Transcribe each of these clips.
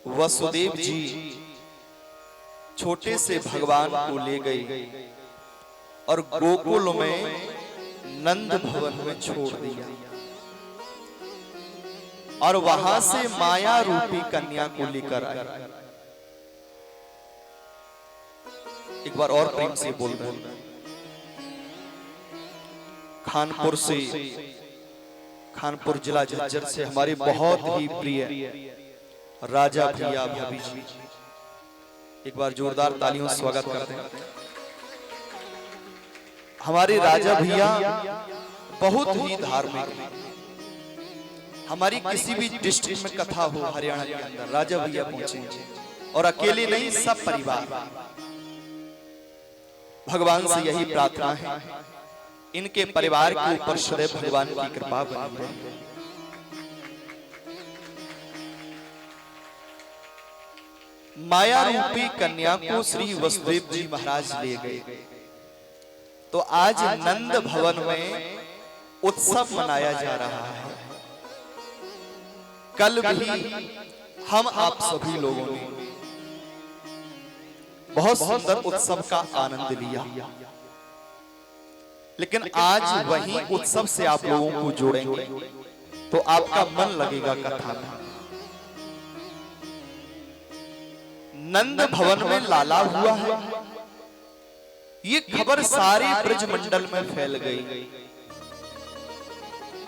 वसुदेव जी छोटे से भगवान को ले गए और गोकुल में नंद भवन में छोड़ दिया और वहां से माया रूपी कन्या को लेकर आए। एक बार और प्रेम से बोल रहे हैं। खानपुर जिला झज्जर से हमारे बहुत ही प्रिय राजा भैया भाभी जी, एक बार जोरदार तालियों से स्वागत करते हैं। हमारे राजा भैया बहुत ही धार्मिक हैं। हमारी किसी भी डिस्ट्रिक्ट में कथा हो हरियाणा के अंदर राजा भैया पहुंचे, और अकेले नहीं, सब परिवार। भगवान से यही प्रार्थना है इनके परिवार के ऊपर सदैव भगवान की कृपा बनी रहे। माया रूपी कन्या को श्री वसुदेव जी महाराज ले गए, तो आज नंद भवन में उत्सव मनाया जा रहा है। कल भी हम आप सभी लोगों ने बहुत सुंदर उत्सव का आनंद लिया, लेकिन आज वही उत्सव से आप लोगों को जोड़ेंगे तो आपका मन लगेगा कथा में। नंद भवन में लाला हुआ है, ये खबर सारे ब्रज मंडल में फैल गई।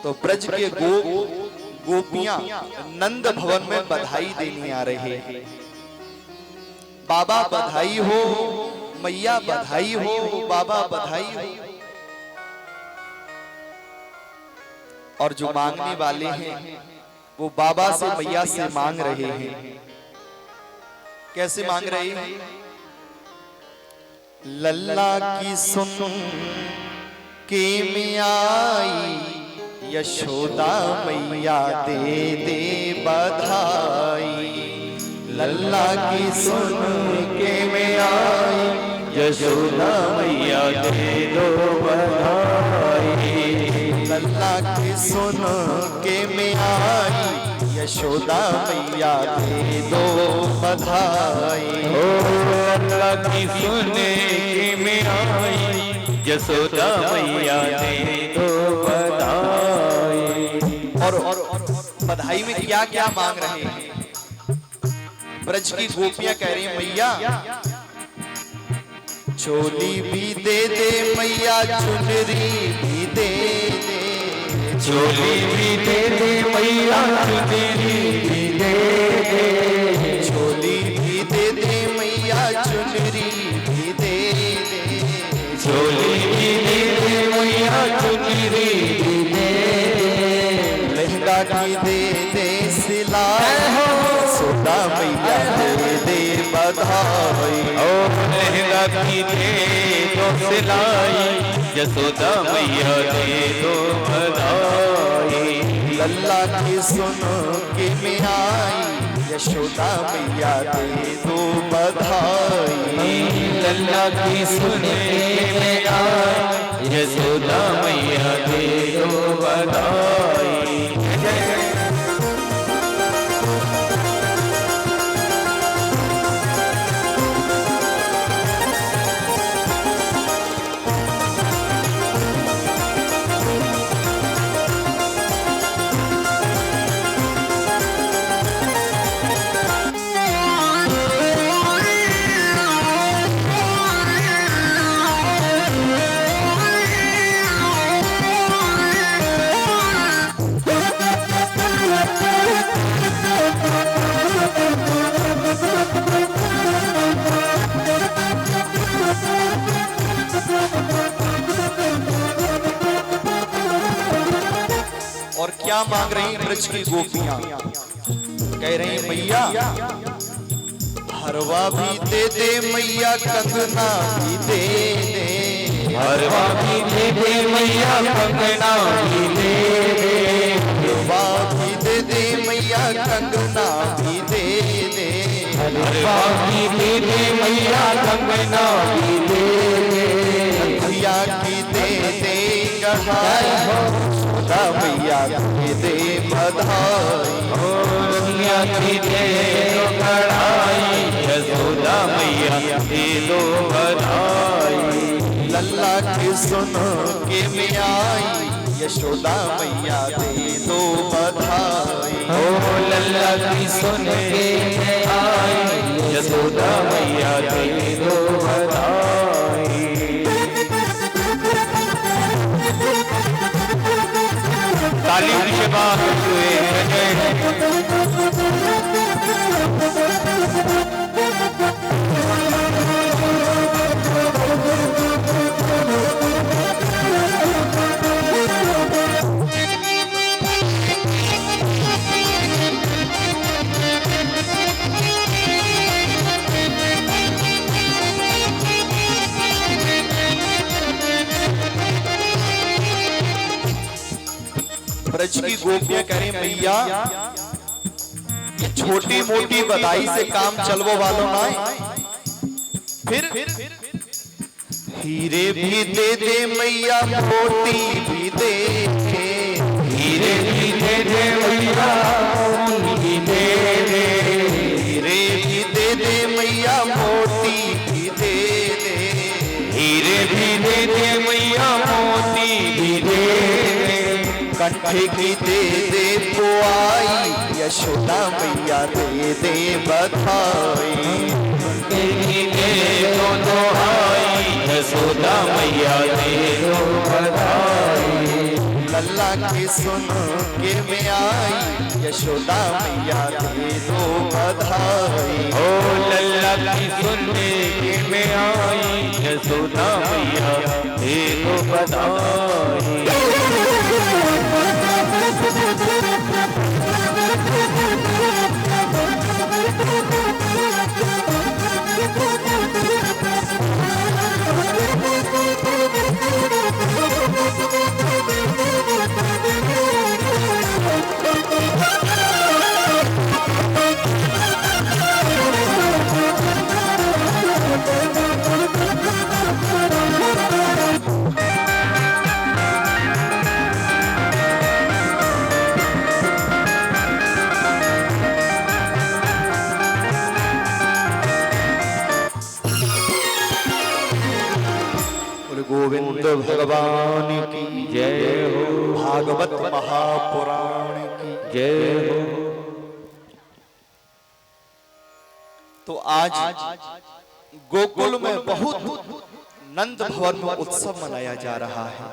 तो ब्रज के गोपियां नंद भवन में बधाई देने आ रहे हैं। बाबा बधाई हो, मैया बधाई हो, बाबा बधाई हो। और जो मांगने वाले हैं वो बाबा से मैया से मांग रहे हैं। कैसे मांग रहे हैं? लल्ला की सुन के में आई, यशोदा मैया दे दे बधाई। लल्ला की सुन के में आई, यशोदा मैया दे दो बधाई। लल्ला की सुन के में आई, यशोदा मैया दे दो बधाई। लल्ला की सुन के में आई, यशोदा मैया दे दो बधाई। और बधाई में क्या क्या मांग रहे हैं? ब्रज की गोपियां कह रही हैं मैया चोली भी दे दे, मैया चुनरी भी दे दे। चोली भी दे दे मैया, चुनरी भी दे दे। चोली भी दे दे मैया, चुनरी भी दे दे। चोली भी दे दे मैया, चुनरी भी दे दे। लहंगा की दे दे सिलाई, यशोदा मैया दे दे बधाई। लहंगा की दे दो सिलाई, यशोदा मैया दे दो बधाई। लल्ला की सुन के में आई, यशोदा मैया दे दो बधाई। लल्ला की सुन के में आई, यशोदा मैया दे दो बधाई। और क्या मांग रही हैं ब्रज की गोपियां? कह रही हैं मैया हरवा भी दे दे मैया, कंगना भी दे दे। हरवा भी दे दे मैया, कंगना भी दे दे। हरवा भी दे दे मैया, कंगना भी दे दे। हरवा भी दे दे मैया, कंगना भी दे दे। भैया की दे दे गढ़ाई, यशोदा मैया दे दे बधाई। की दे दो सुन के मैं आई, यशोदा मैया दे दो बधाई। ओ लल्ला की सुन के मैं आई, यशोदा मैया दे दो बधाई। तालियों की शबाश हुए ब्रज की गोपियां करें मैया, छोटी मोटी बधाई से काम चलवो वालों ना। फिर हीरे भी दे दे मैया, मोती भी दे, हीरे भी दे दे मैया, मोती दे दे, हीरे भी दे दे मैया, मोती भी दे दे, हीरे भी दे दे मैया, मोती भी दे दे, कंठे की दे दे पुआई, यशोदा मैया दे दे बधाई। यशोदा मैया दे दो बधाई। लल्ला की सुन के मैं आई, यशोदा मैया दे दो बधाई। ओ लल्ला की सुन के मैं आई, यशोदा मैया दे दो बधाई। गोविंद भगवान की जय हो, भागवत महापुराण की जय हो। तो आज गोकुल में बहुत नंद भवन में उत्सव मनाया जा रहा है,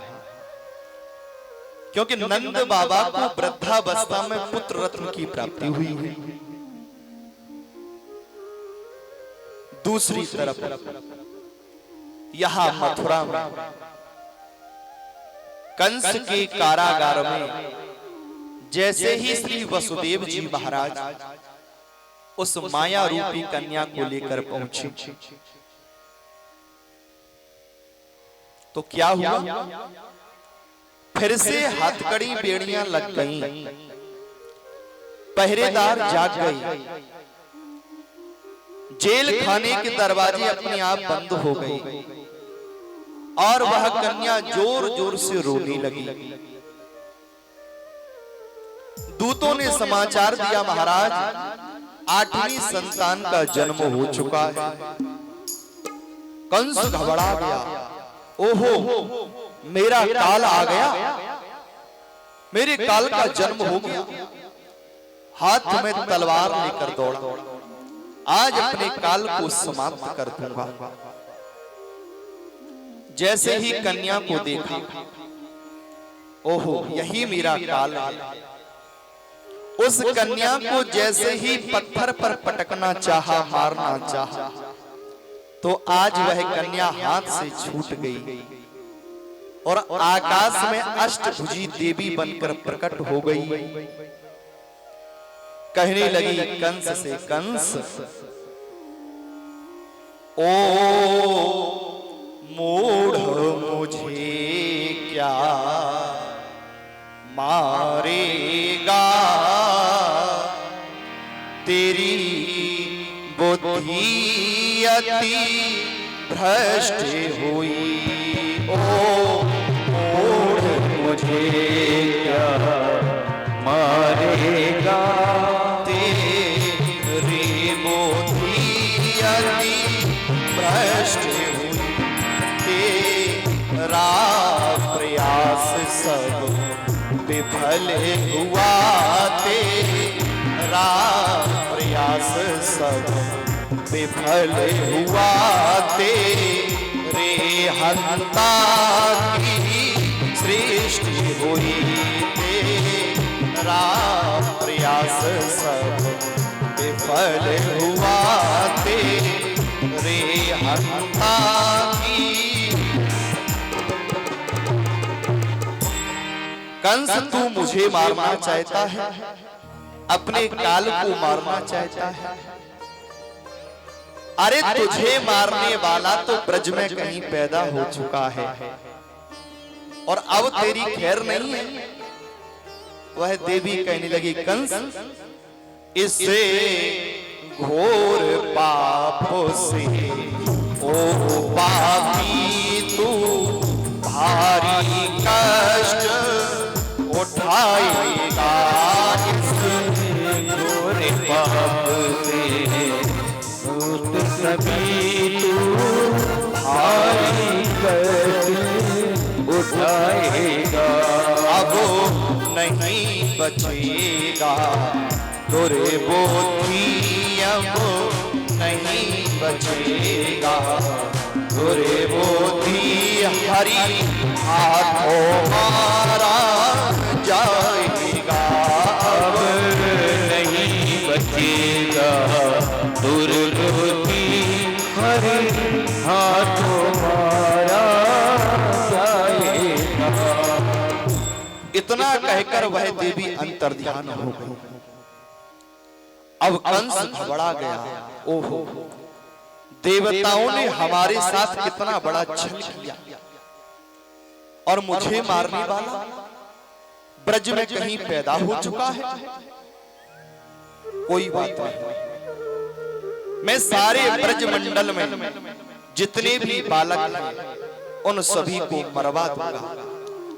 क्योंकि नंद बाबा को वृद्धावस्था में पुत्र रत्न की प्राप्ति हुई है। दूसरी तरफ यहां मथुरा में कंस के कारागार में जैसे ही श्री वसुदेव जी महाराज उस माया रूपी कन्या को लेकर पहुंचे, तो क्या हुआ, फिर से हथकड़ी बेड़ियां लग गईं, पहरेदार जाग गए, जेल खाने के दरवाजे अपने आप बंद हो गए और वह कन्या जोर जोर से रोने लगी। दूतों ने समाचार दिया, महाराज 8वीं संतान का जन्म हो चुका है। कंस घबरा गया, ओहो मेरा काल आ गया, मेरे काल का जन्म हो गया। हाथ में तलवार लेकर दौड़ा, आज अपने काल को समाप्त कर दूंगा। जैसे ही कन्या को देखा, ओहो यही मेरा काल है। उस कन्या को जैसे ही पत्थर पर पटकना चाहा, मारना चाहा, तो आज वह कन्या हाथ से छूट गई और आकाश में अष्टभुजी देवी बनकर प्रकट हो गई। कहने लगी कंस से, कंस ओ मूढ़ मुझे क्या मारेगा, तेरी बुद्धि अति भ्रष्ट हुई। ओ मूढ़ मुझे क्या मारेगा, तेरी बुद्धि अति भ्रष्ट हुई। तेरा विफल हुआ तेरा प्रयास सब विफल हुआ तेरे हंता की सृष्टि हुई तेरा प्रयास सब विफल हुआ तेरे हंता की। कंस तू मुझे मारना चाहता है, अपने काल को मारना चाहता है। अरे तुझे मारने वाला तो ब्रज में कहीं पैदा हो चुका है और अब तेरी खैर नहीं है। वह देवी कहने लगी, कंस इससे घोर पापों से ओ पापी तू भारी कष्ट उठाएगा। इस घोर पाप से सभी तू भारी कष्ट उठाएगा। अब नहीं बचेगा तोरे बोधी, अब नहीं बचेगा तोरे बोधी। हरि हाथों मारा जाएगा, अब नहीं बचेगा दुर्बोधी। हरि हाथों मारा जाएगा। इतना कहकर वह देवी अंतर्ध्यान हो गई। अब कंस घबरा गया, ओहो देवताओं ने हमारे साथ कितना बड़ा छल किया और मुझे मारने वाला ब्रज में कहीं पैदा हो चुका है। कोई बात नहीं, मैं सारे ब्रज मंडल में जितने भी बालक हैं उन सभी को मरवा दूंगा,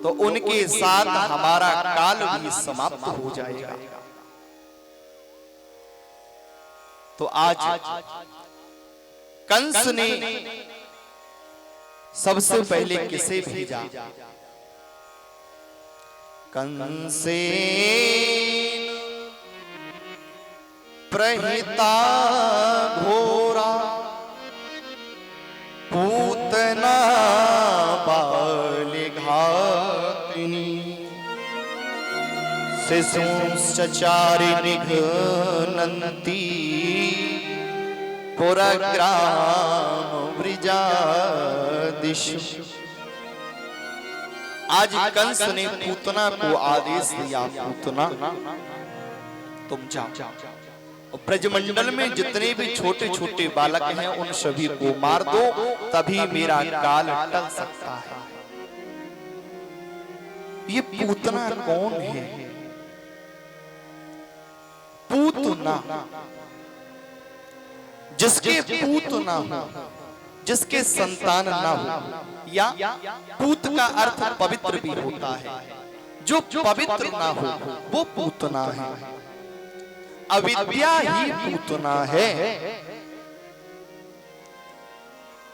तो उनके साथ हमारा काल भी समाप्त हो जाएगा। तो आज कंस ने सबसे पहले किसे भेजा? कंसेन प्रहिता घोरा पूतना बालिघातिनी शिशुश्चचारि निघ्नन्ति पुरग्राम वृजादिषु। आज कंस ने पूतना को आदेश दिया, पूतना तुम जाओ और ब्रजमंडल में जितने भी छोटे छोटे बालक हैं उन सभी को मार दो, तभी मेरा काल टल सकता है। ये पूतना कौन है? पूतना जिसके पूत ना हो, जिसके संतान ना हो, या पूत का अर्थ पवित्र भी होता है। जो पवित्र ना हो वो पूतना है। अविद्या ही पूतना है।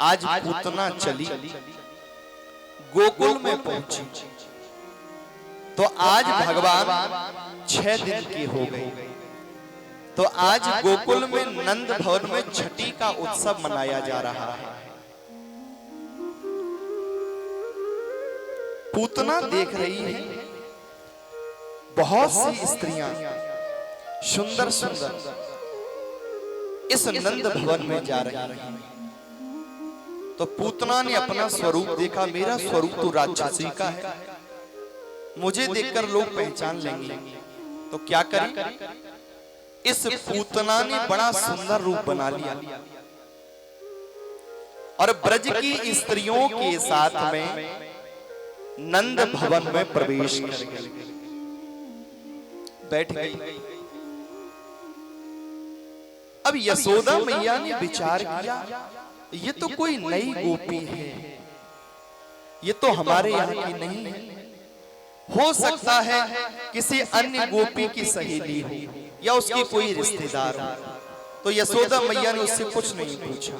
आज पूतना चली, गोकुल में पहुंची, तो आज भगवान 6 दिन के हो गए। तो आज गोकुल में नंद भवन में छठी का उत्सव मनाया जा रहा है। पूतना देख रही है बहुत सी स्त्रियां सुंदर सुंदर इस नंद भवन में जा रही हैं। तो पूतना ने अपना स्वरूप देखा, मेरा स्वरूप तो राक्षसी का है, मुझे देखकर लोग पहचान लेंगे, तो क्या करें? इस पूतना ने बड़ा सुंदर रूप बना लिया और ब्रज की स्त्रियों के साथ में नंद भवन में प्रवेश कर गई, बैठ गई। अब यशोदा मैया ने विचार किया, ये तो कोई नई गोपी है, ये तो हमारे यहाँ की नहीं है, हो सकता है किसी अन्य गोपी की सहेली हो या उसकी कोई रिश्तेदार हो। तो यशोदा मैया ने उससे कुछ नहीं पूछा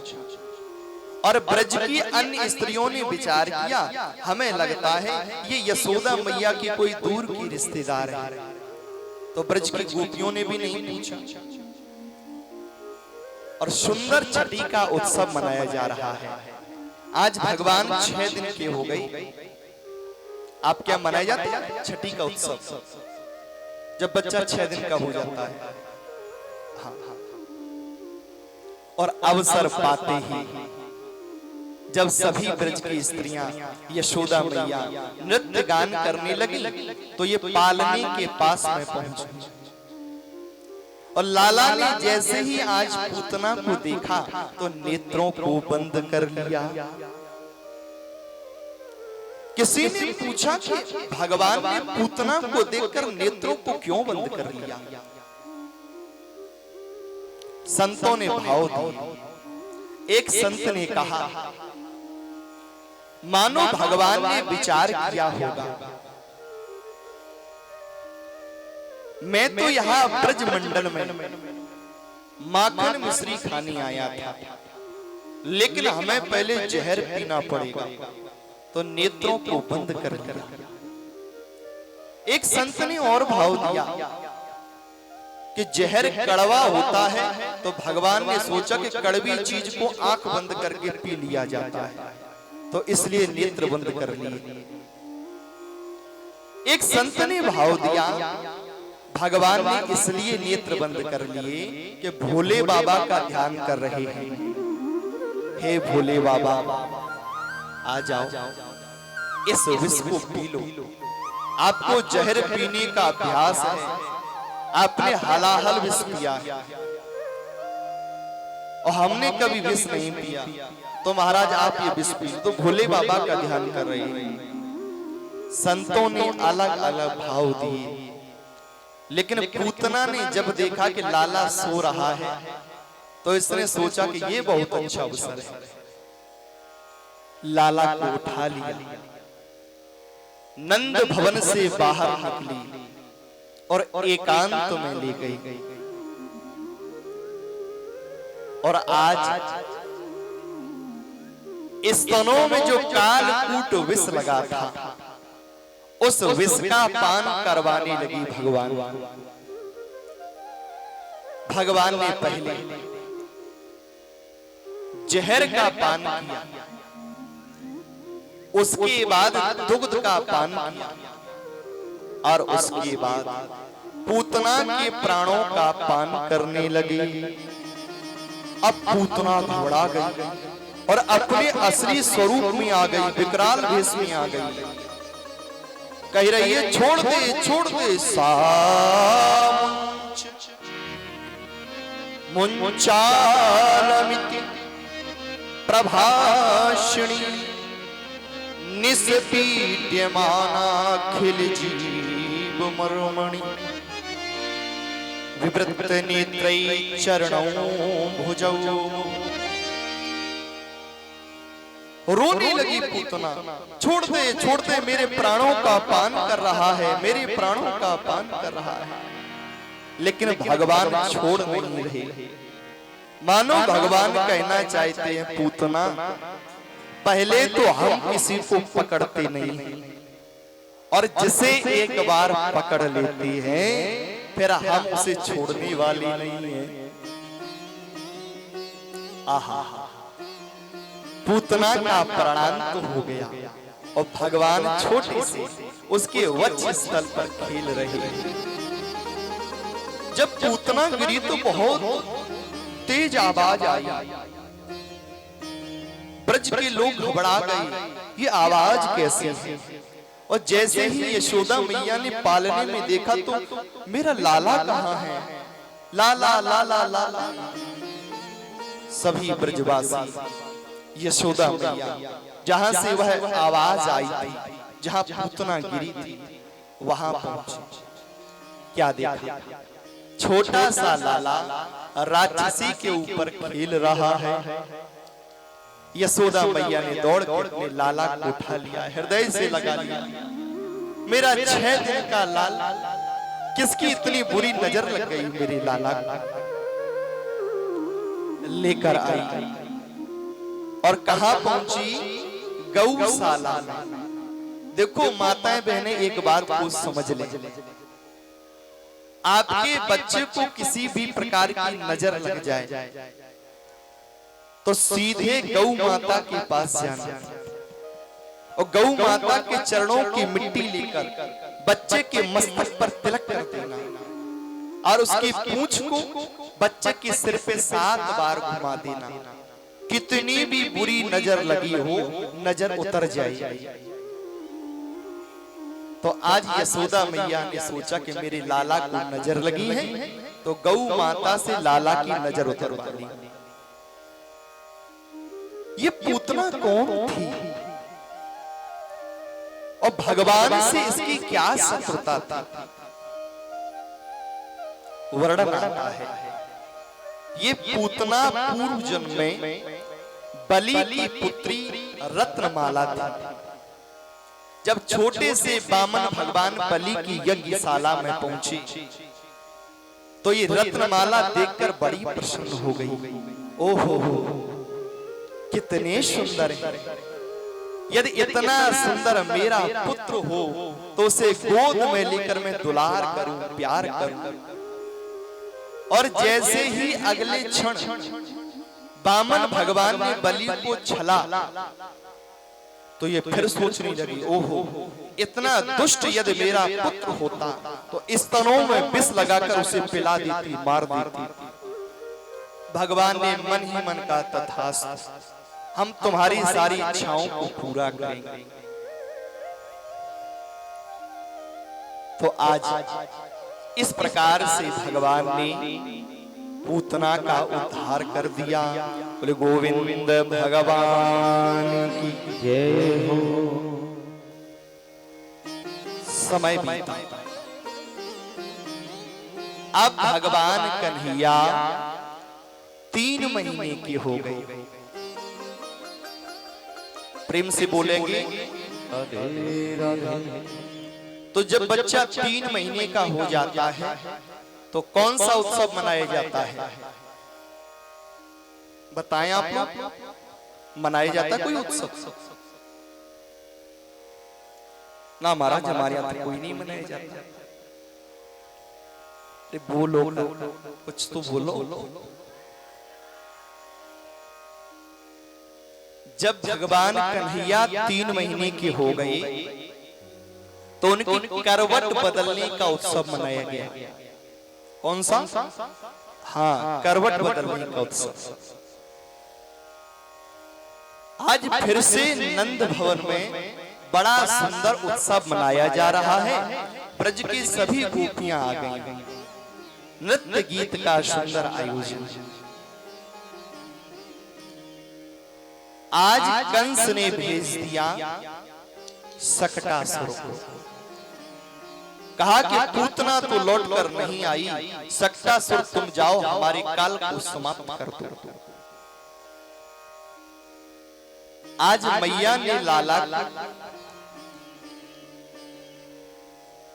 और ब्रज की अन्य स्त्रियों ने विचार किया, हमें लगता है ये यशोदा मैया की कोई दूर की रिश्तेदार है। तो ब्रज की गोपियों ने भी नहीं पूछा और सुंदर छठी का उत्सव मनाया जा रहा है। आज भगवान 6 दिन के हो गए। आप क्या मनाया जाता है? छठी का उत्सव, जब बच्चा 6 दिन का हो जाता है। हाँ। और अवसर पाते ही जब सभी ब्रज की स्त्रियां यशोदा मैया नृत्य गान करने लगी तो ये पालने के पास में पहुंची और लाला ने जैसे ही आज पूतना को देखा तो नेत्रों को बंद कर लिया। किसी ने पूछा कि भगवान ने पूतना को देखकर नेत्रों को क्यों बंद कर लिया? संतों ने भाव दिए। एक संत ने कहा, मानो भगवान ने विचार किया होगा, मैं तो यहां ब्रज मंडल में माखन मिश्री खाने आया था, लेकिन हमें पहले जहर पीना पड़ेगा, तो नेत्रों को बंद कर दिया। एक संत ने और भाव दिया कि जहर कड़वा होता है, तो भगवान ने सोचा कि कड़वी चीज को आंख बंद करके पी लिया जाता है, तो इसलिए नेत्र बंद कर लिए। एक संत ने भाव दिया, भगवान ने इसलिए नेत्र बंद कर लिए कि भोले बाबा का ध्यान कर रहे हैं। हे भोले बाबा, आ जाओ, इस विष को पी लो। आपको जहर पीने का अभ्यास है, आपने हलाहल विष पिया है और हमने कभी विष नहीं पिया, तो महाराज आप ये विष पी। तो भोले बाबा का ध्यान कर रहे हैं। संतों ने अलग अलग भाव दिए, लेकिन पूतना ने जब देखा कि लाला सो रहा है तो इसने सोचा कि ये बहुत अच्छा अवसर है। लाला को उठा लिया, नंद भवन से बाहर निकली और एकांत में ले गई। और आज स्तनों में जो कालकूट विष लगा था, उस विष का पान करवाने लगी भगवान। भगवान ने पहले जहर का पान किया, उसके बाद दुग्ध का पान किया और उसके बाद पूतना के प्राणों का पान करने लगी। अब पूतना घबरा गई और अपने असली स्वरूप में आ गई, विकराल भेष में आ गई। कह रही है, छोड़ दे सामुंच मुंचालमिति प्रभाषिणी निस्पीड्यमानाखिल जीव मर्मणि विवृत नेत्रै चरणौ भुजौ। रोने लगी पूतना, छोड़ दे, मेरे प्राणों का पान कर रहा है, मेरे प्राणों का पान कर रहा है। लेकिन भगवान छोड़ नहीं रहे। मानो भगवान कहना चाहते हैं, पूतना पहले तो हम किसी को पकड़ते नहीं, और जिसे एक बार पकड़ लेते हैं फिर हम उसे छोड़ने वाले नहीं है। आहा, पूतना का प्राण तो हो गया और भगवान छोटे से उसके वक्ष स्थल पर खेल रहे हैं। जब पूतना गिरी तो बहुत तेज आवाज आई। ब्रज के लोग घबरा गए, ये आवाज कैसे है? और जैसे ही यशोदा मैया ने पालने में देखा तो मेरा लाला कहाँ है? लाला लाला लाला। सभी ब्रजवासी यशोदा मैया जहां से वह आवाज आई थी, जहां पूतना गिरी थी, वहां पहुंचे। क्या देखा? छोटा सा लाला राक्षसी के ऊपर खेल रहा है। यशोदा मैया ने दौड़ के अपने लाला को उठा लिया, हृदय से लगा लिया। मेरा 6 दिन का लाला, किसकी इतनी बुरी नजर लग गई मेरे लाला को? लेकर आई और कहां पहुंची? गौशाला में। देखो माताएं बहनें, एक बात को समझ लें, आपके बच्चे को किसी भी प्रकार की नजर लग जाए तो सीधे गौ माता के पास जाना और गौ माता के चरणों की मिट्टी लेकर बच्चे के मस्तक पर तिलक कर देना और उसकी पूंछ को बच्चे के सिर पे 7 बार घुमा देना। कितनी भी बुरी नजर लगी हो, नजर उतर जाएगी। तो आज यशोदा मैया ने सोचा कि मेरे लाला को नजर लगी है, तो गौ माता से लाला की नजर उतरवा दी। ये पूतना कौन थी और भगवान से इसकी क्या शत्रुता थी? वर्णन आता है, ये पूतना पूर्व जन्म में बलि की पुत्री रत्नमाला थी। जब छोटे से बामन भगवान बलि की यज्ञशाला में पहुंचे तो ये रत्नमाला देखकर बड़ी प्रसन्न हो गई। ओहो, कितने सुंदर है। यदि इतना सुंदर मेरा पुत्र हो तो उसे गोद में लेकर मैं दुलार करूं, प्यार करूं। और जैसे ही अगले क्षण बामन भगवान ने बलि को छला तो ये फिर सोचने लगी, ओहो, इतना दुष्ट यदि मेरा पुत्र होता तो स्तनों में विष लगाकर उसे पिला देती, मार देती। भगवान ने मन ही मन का तथास्तु, हम तुम्हारी सारी इच्छाओं को पूरा करेंगे। तो आज इस प्रकार से भगवान ने पूतना का उद्धार कर दिया। बोले गोविंद भगवान की जय हो। समय बीता, अब भगवान कन्हैया 3 महीने के हो गए। प्रेम से बोलेंगे राधे राधे। तो जब बच्चा 3 महीने का हो जाता है तो कौन सा उत्सव मनाया जाता है? बताएं आप लोग, मनाया जाता है कोई उत्सव? ना महाराज, हमारे यहाँ तो कोई नहीं मनाया जाता। अरे बोलो, कुछ तो बोलो। जब भगवान कन्हैया 3 महीने के हो गए तो उनकी करवट बदलने का उत्सव मनाया गया। कौन सा? हाँ, करवट बदलने का उत्सव। आज फिर से नंद भवन में बड़ा सुंदर उत्सव मनाया जा रहा है। ब्रज की सभी गोपियां आ गई, नृत्य गीत का सुंदर आयोजन। आज कंस ने भेज दिया सकटासुर को, कहा कि पूतना तो लौट कर नहीं आई, सकटासुर तुम जाओ हमारे काल को समाप्त कर दो। आज मैया ने लाला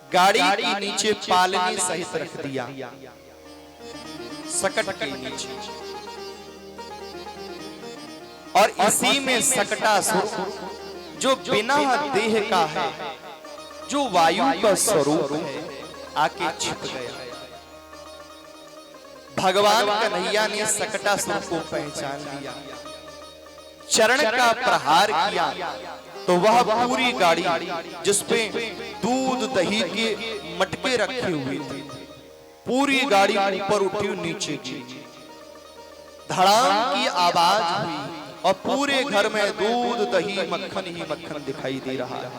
गाड़ी के नीचे पालने सहित रख दिया, सकट के नीचे। और इसी में सकटासुर जो बिना देह का है, जो वायु का स्वरूप है, आके छिप गया। भगवान कन्हैया ने सकटासुर को पहचान लिया, चरण का प्रहार किया तो वह पूरी गाड़ी जिसपे दूध दही के मटके रखे हुए थे, पूरी गाड़ी ऊपर उठी, नीचे की धड़ाम की आवाज हुई और पूरे घर में दूध दही मक्खन ही मक्खन दिखाई दे रहा है।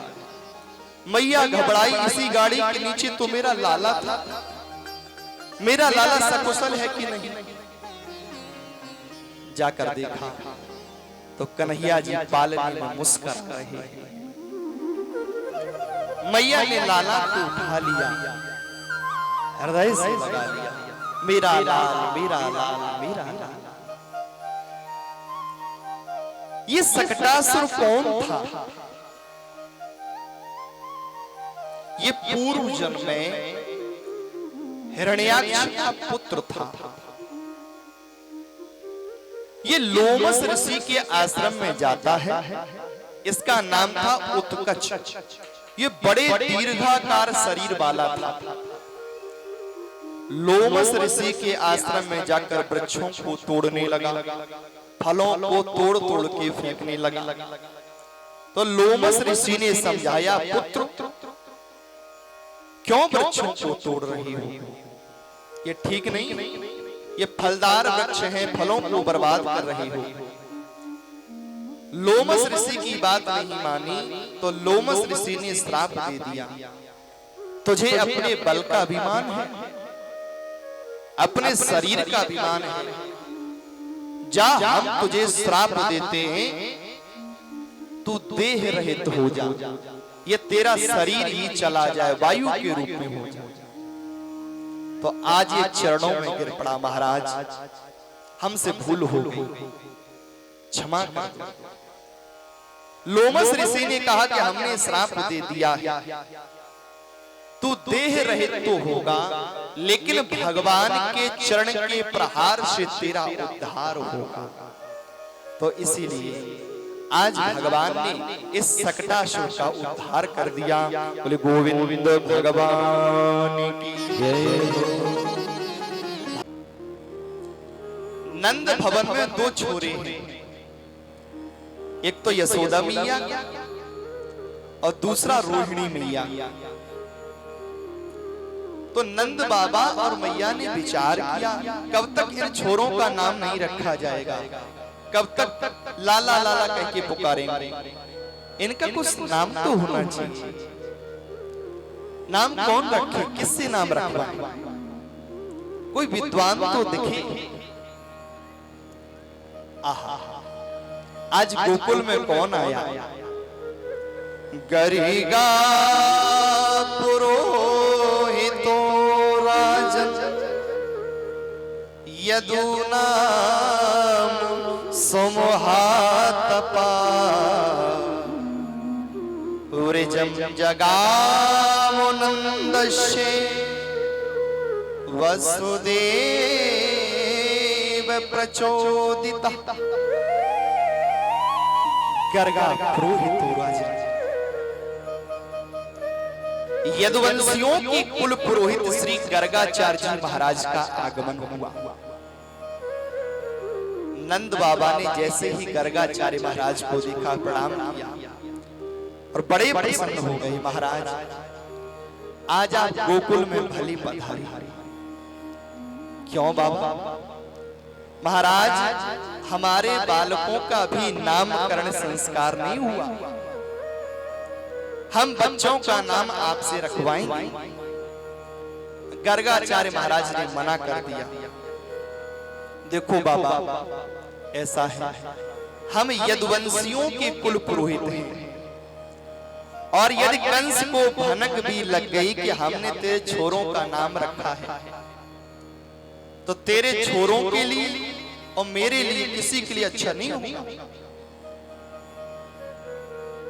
मैया घबराई, इसी गाड़ी के नीचे तो मेरा लाला था, मेरा लाला सकुशल है कि नहीं? जाकर देखा तो कन्हैया जी पालने में मुस्कुरा रहे हैं। मैया ने लाला को उठा लिया, हृदय से लगा लिया, मेरा लाल मेरा लाल मेरा लाल। ये सकटासुर कौन था? ये पूर्व जन्म में हिरण्याक्ष का पुत्र था। ये लोमस ऋषि के आश्रम में जाता है। इसका नाम था उत्कच। ये बड़े दीर्घाकार शरीर वाला था। लोमस ऋषि के आश्रम में जाकर वृक्षों को तोड़ने लगा, फलों को तोड़ तोड़ के फेंकने लगा। तो लोमस ऋषि ने समझाया, पुत्र क्यों वृक्षों को तोड़ रही हो? ये ठीक नहीं, ये फलदार वृक्ष हैं, फलों को बर्बाद कर रही हो। लोमस ऋषि की बात नहीं मानी तो लोमस ऋषि ने श्राप दे दिया, तुझे अपने बल का अभिमान है, अपने शरीर का अभिमान है, जा हम तुझे श्राप देते हैं, तू देह रहित हो जा, ये तेरा शरीर ही चला जाए, वायु के रूप में हो जाए। तो आज ये चरणों में गिर पड़ा, महाराज हमसे भूल हो गई, क्षमा कर। लोमस ऋषि ने कहा कि हमने श्राप दे दिया है, तू देह रहित तो होगा, लेकिन भगवान के चरण के प्रहार से तेरा उद्धार होगा। तो इसीलिए आज भगवान ने इस सकटासुर का उद्धार कर दिया। बोले गोविंद भगवान की जय। नंद भवन में दो छोरे हैं, एक तो यशोदा मैया और दूसरा रोहिणी मैया। तो नंद बाबा और मैया ने विचार किया, कब तक इन छोरों का नाम नहीं रखा जाएगा, कब तक लाला लाला कह के पुकारेंगे, इनका कुछ नाम तो होना चाहिए। नाम कौन रखे, किससे नाम रखवाए? कोई विद्वान तो दिखे। आहा, आज गोकुल में कौन आया? गरिगा पुरोहितो राजन यदुना सोमहातपा उरेजम जगामुनंदश्ये वसुदेव प्रचोदितः। गर्गा पुरोहित राजा, यदुवंशियों के कुल पुरोहित श्री गर्गाचार्य जी महाराज का आगमन हुआ। नंद बाबा ने जैसे ही गर्गाचार्य महाराज को देखा, प्रणाम किया और बड़े प्रसन्न हो गए। महाराज आज आप गोकुल में भली पधारी। क्यों बाबा? महाराज हमारे बालकों का भी नामकरण संस्कार नहीं हुआ, हम बच्चों का नाम आपसे रखवाएंगे। गर्गाचार्य महाराज ने मना कर दिया। देखो बाबा, ऐसा है, हम यदुवंशियों के कुल पुरोहित हैं, और यदि कंस को भनक भी लग गई कि हमने तेरे छोरों का नाम रखा है, तो तेरे छोरों के लिए और मेरे लिए किसी के लिए अच्छा नहीं होगा।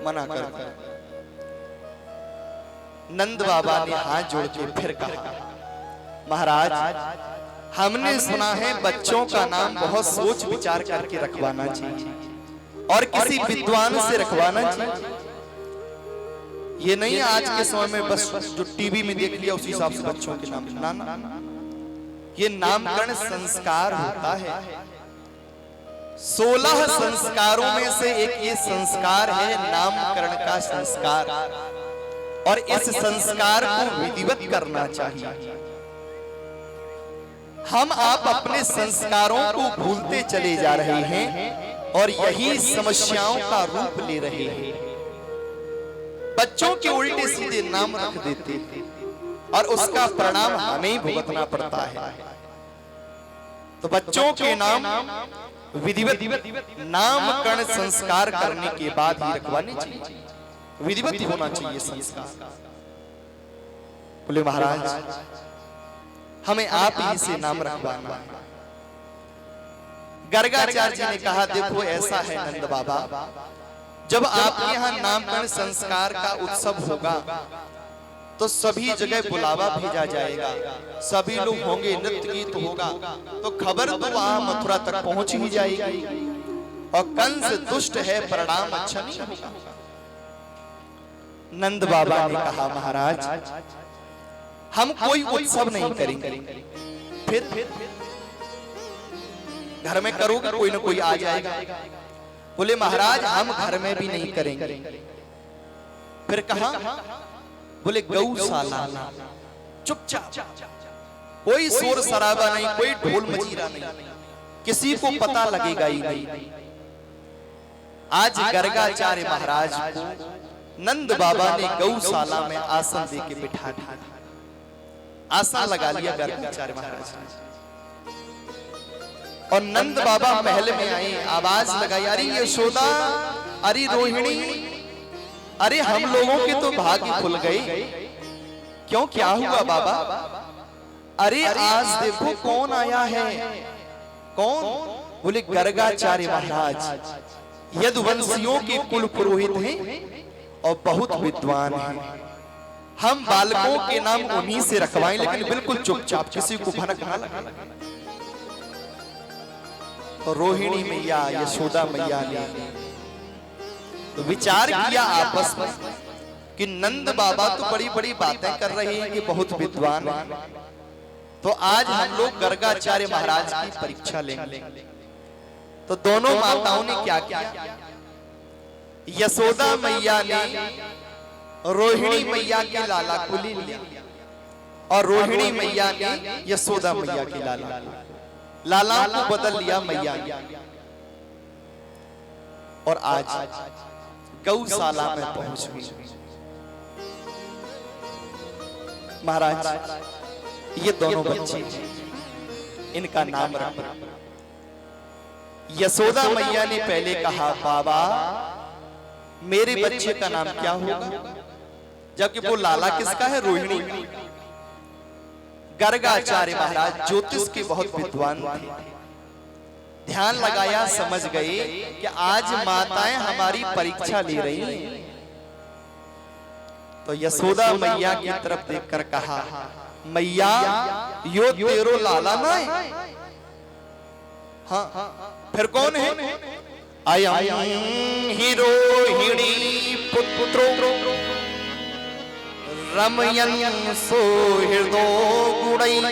मना कर दिया। नंद बाबा ने हाथ जोड़ के फिर कहा, महाराज हमने सुना है बच्चों का नाम बहुत सोच विचार करके रखवाना चाहिए और किसी विद्वान से रखवाना चाहिए। ये नहीं आज के समय में बस जो टीवी में देख लिया उसी हिसाब से बच्चों के नाम। ना ना, ये नामकरण संस्कार होता है। 16 संस्कारों में से एक ये संस्कार है नामकरण का संस्कार, और इस संस्कार को विधिवत करना चाहिए। हम आप अपने संस्कारों को भूलते चले जा रहे हैं और यही समस्याओं का रूप ले रहे हैं। बच्चों के उल्टे सीधे नाम रख देते हैं और उसका परिणाम हमें भुगतना पड़ता है। तो बच्चों के नाम विधिवत नामकरण संस्कार करने के बाद ही रखवाने चाहिए, विधिवत होना चाहिए संस्कार। बोले महाराज हमें आप ही से नाम रखवाना है। गर्गाचार्य जी ने कहा, देखो ऐसा है नंद बाबा, जब आपके यहाँ नामकरण संस्कार का उत्सव होगा तो सभी जगह बुलावा भेजा जाएगा, सभी लोग होंगे, नृत्य गीत होगा, तो खबर तो वहां मथुरा तक पहुंच ही जाएगी। और कंस दुष्ट है, परिणाम अच्छा नहीं होगा। नंद बाबा ने कहा, महाराज हम कोई उत्सव नहीं करेंगे। फिर घर में करोगे, कोई ना कोई आ जाएगा। बोले महाराज हम घर में भी नहीं करेंगे। फिर कहा, बोले गौशाला, चुपचाप, कोई शोर शराबा नहीं, कोई ढोल मजीरा नहीं, किसी को पता लगेगा ही नहीं। आज गर्गाचार्य महाराज को नंद बाबा ने गौशाला में आसन दे के बिठा दिया, आसन लगा लिया गर्गाचार्य महाराज ने। और नंद बाबा महल में आए, आवाज लगाई, अरे यशोदा, अरे रोहिणी, अरे हम लोगों के तो भाग्य खुल गए। क्यों, क्या हुआ बाबा? अरे आज देखो कौन आया है। कौन? बोले गर्गाचार्य महाराज यदुवंशियों के कुल पुरोहित हैं और बहुत विद्वान हैं। हम बालकों के नाम उन्हीं से रखवाएं, लेकिन बिल्कुल चुपचाप, किसी को भनक ना लगे। तो रोहिणी मैया, यशोदा मैया ने तो विचार किया आपस में कि नंद बाबा तो बड़ी बड़ी बातें कर रहे हैं कि बहुत विद्वान हैं, तो आज हम लोग गर्गाचार्य महाराज की परीक्षा लेंगे। तो दोनों माताओं ने क्या किया? यशोदा मैया ने रोहिणी मैया के लाला को ले लिया और रोहिणी मैया ने यशोदा मैया के लाला को बदल लिया मैया ने। और आज गौशाला में पहुंच गई। महाराज ये दोनों बच्चे, इनका नाम रखा। यशोदा मैया ने पहले कहा, बाबा मेरे बच्चे का नाम क्या होगा? जबकि वो लाला किसका है? रोहिणी। गर्गाचार्य महाराज ज्योतिष के बहुत विद्वान थे, ध्यान लगाया, समझ गए कि आज माताएं हमारी परीक्षा ले रही हैं। तो यशोदा मैया की तरफ देखकर कहा, मैया यो तेरो लाला ना है? हाँ, फिर कौन है? अयं हि रोहिणी पुत्रो रमयन् सुहृदो गुणैः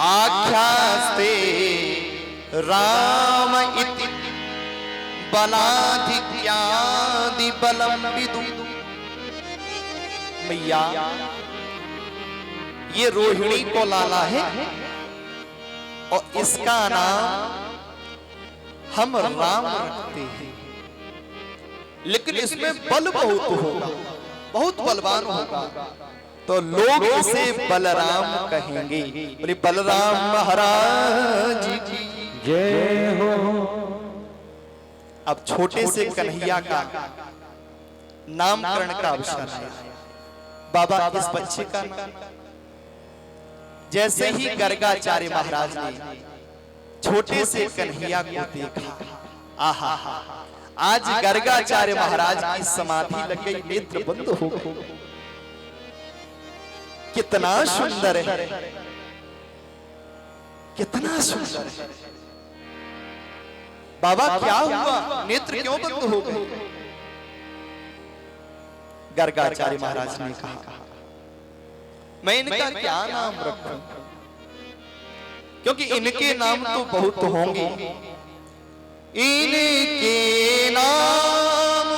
आख्यास्ते राम इति बलाधिक्यादि बलम विदु। मैया ये रोहिणी को लाला है और इसका नाम हम राम रखते हैं, लेकिन इसमें बल बहुत होगा, बहुत बलवान होगा, तो लोग इसे बलराम कहेंगे। बोले बलराम महाराज की जय हो। अब छोटे से कन्हैया का नामकरण का अवसर है। बाबा इस बच्चे का जैसे ही गर्गाचार्य महाराज ने छोटे से कन्हैया को देखा, आहा, आज गर्गाचार्य महाराज की समाधि लग गई, नेत्र बंद हो गए। कितना सुंदर है, कितना सुंदर है। बाबा क्या हुआ, नेत्र क्यों बंद हो गए? गर्गाचार्य महाराज ने कहा, मैं इनका क्या नाम रखूं, क्योंकि इनके नाम तो बहुत होंगे। इनके नाम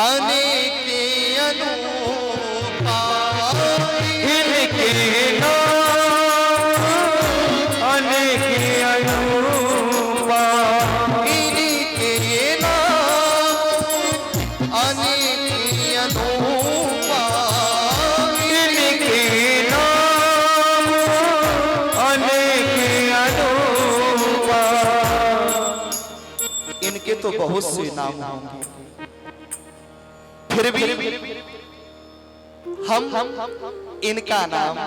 अनेक अनूपा, इनके नाम अनेक अनूपा, इनके नाम अनेक अनूपा, इनके नाम अनेक अनूपा। इनके तो बहुत से नाम होंगे, फिर भी हम इनका नाम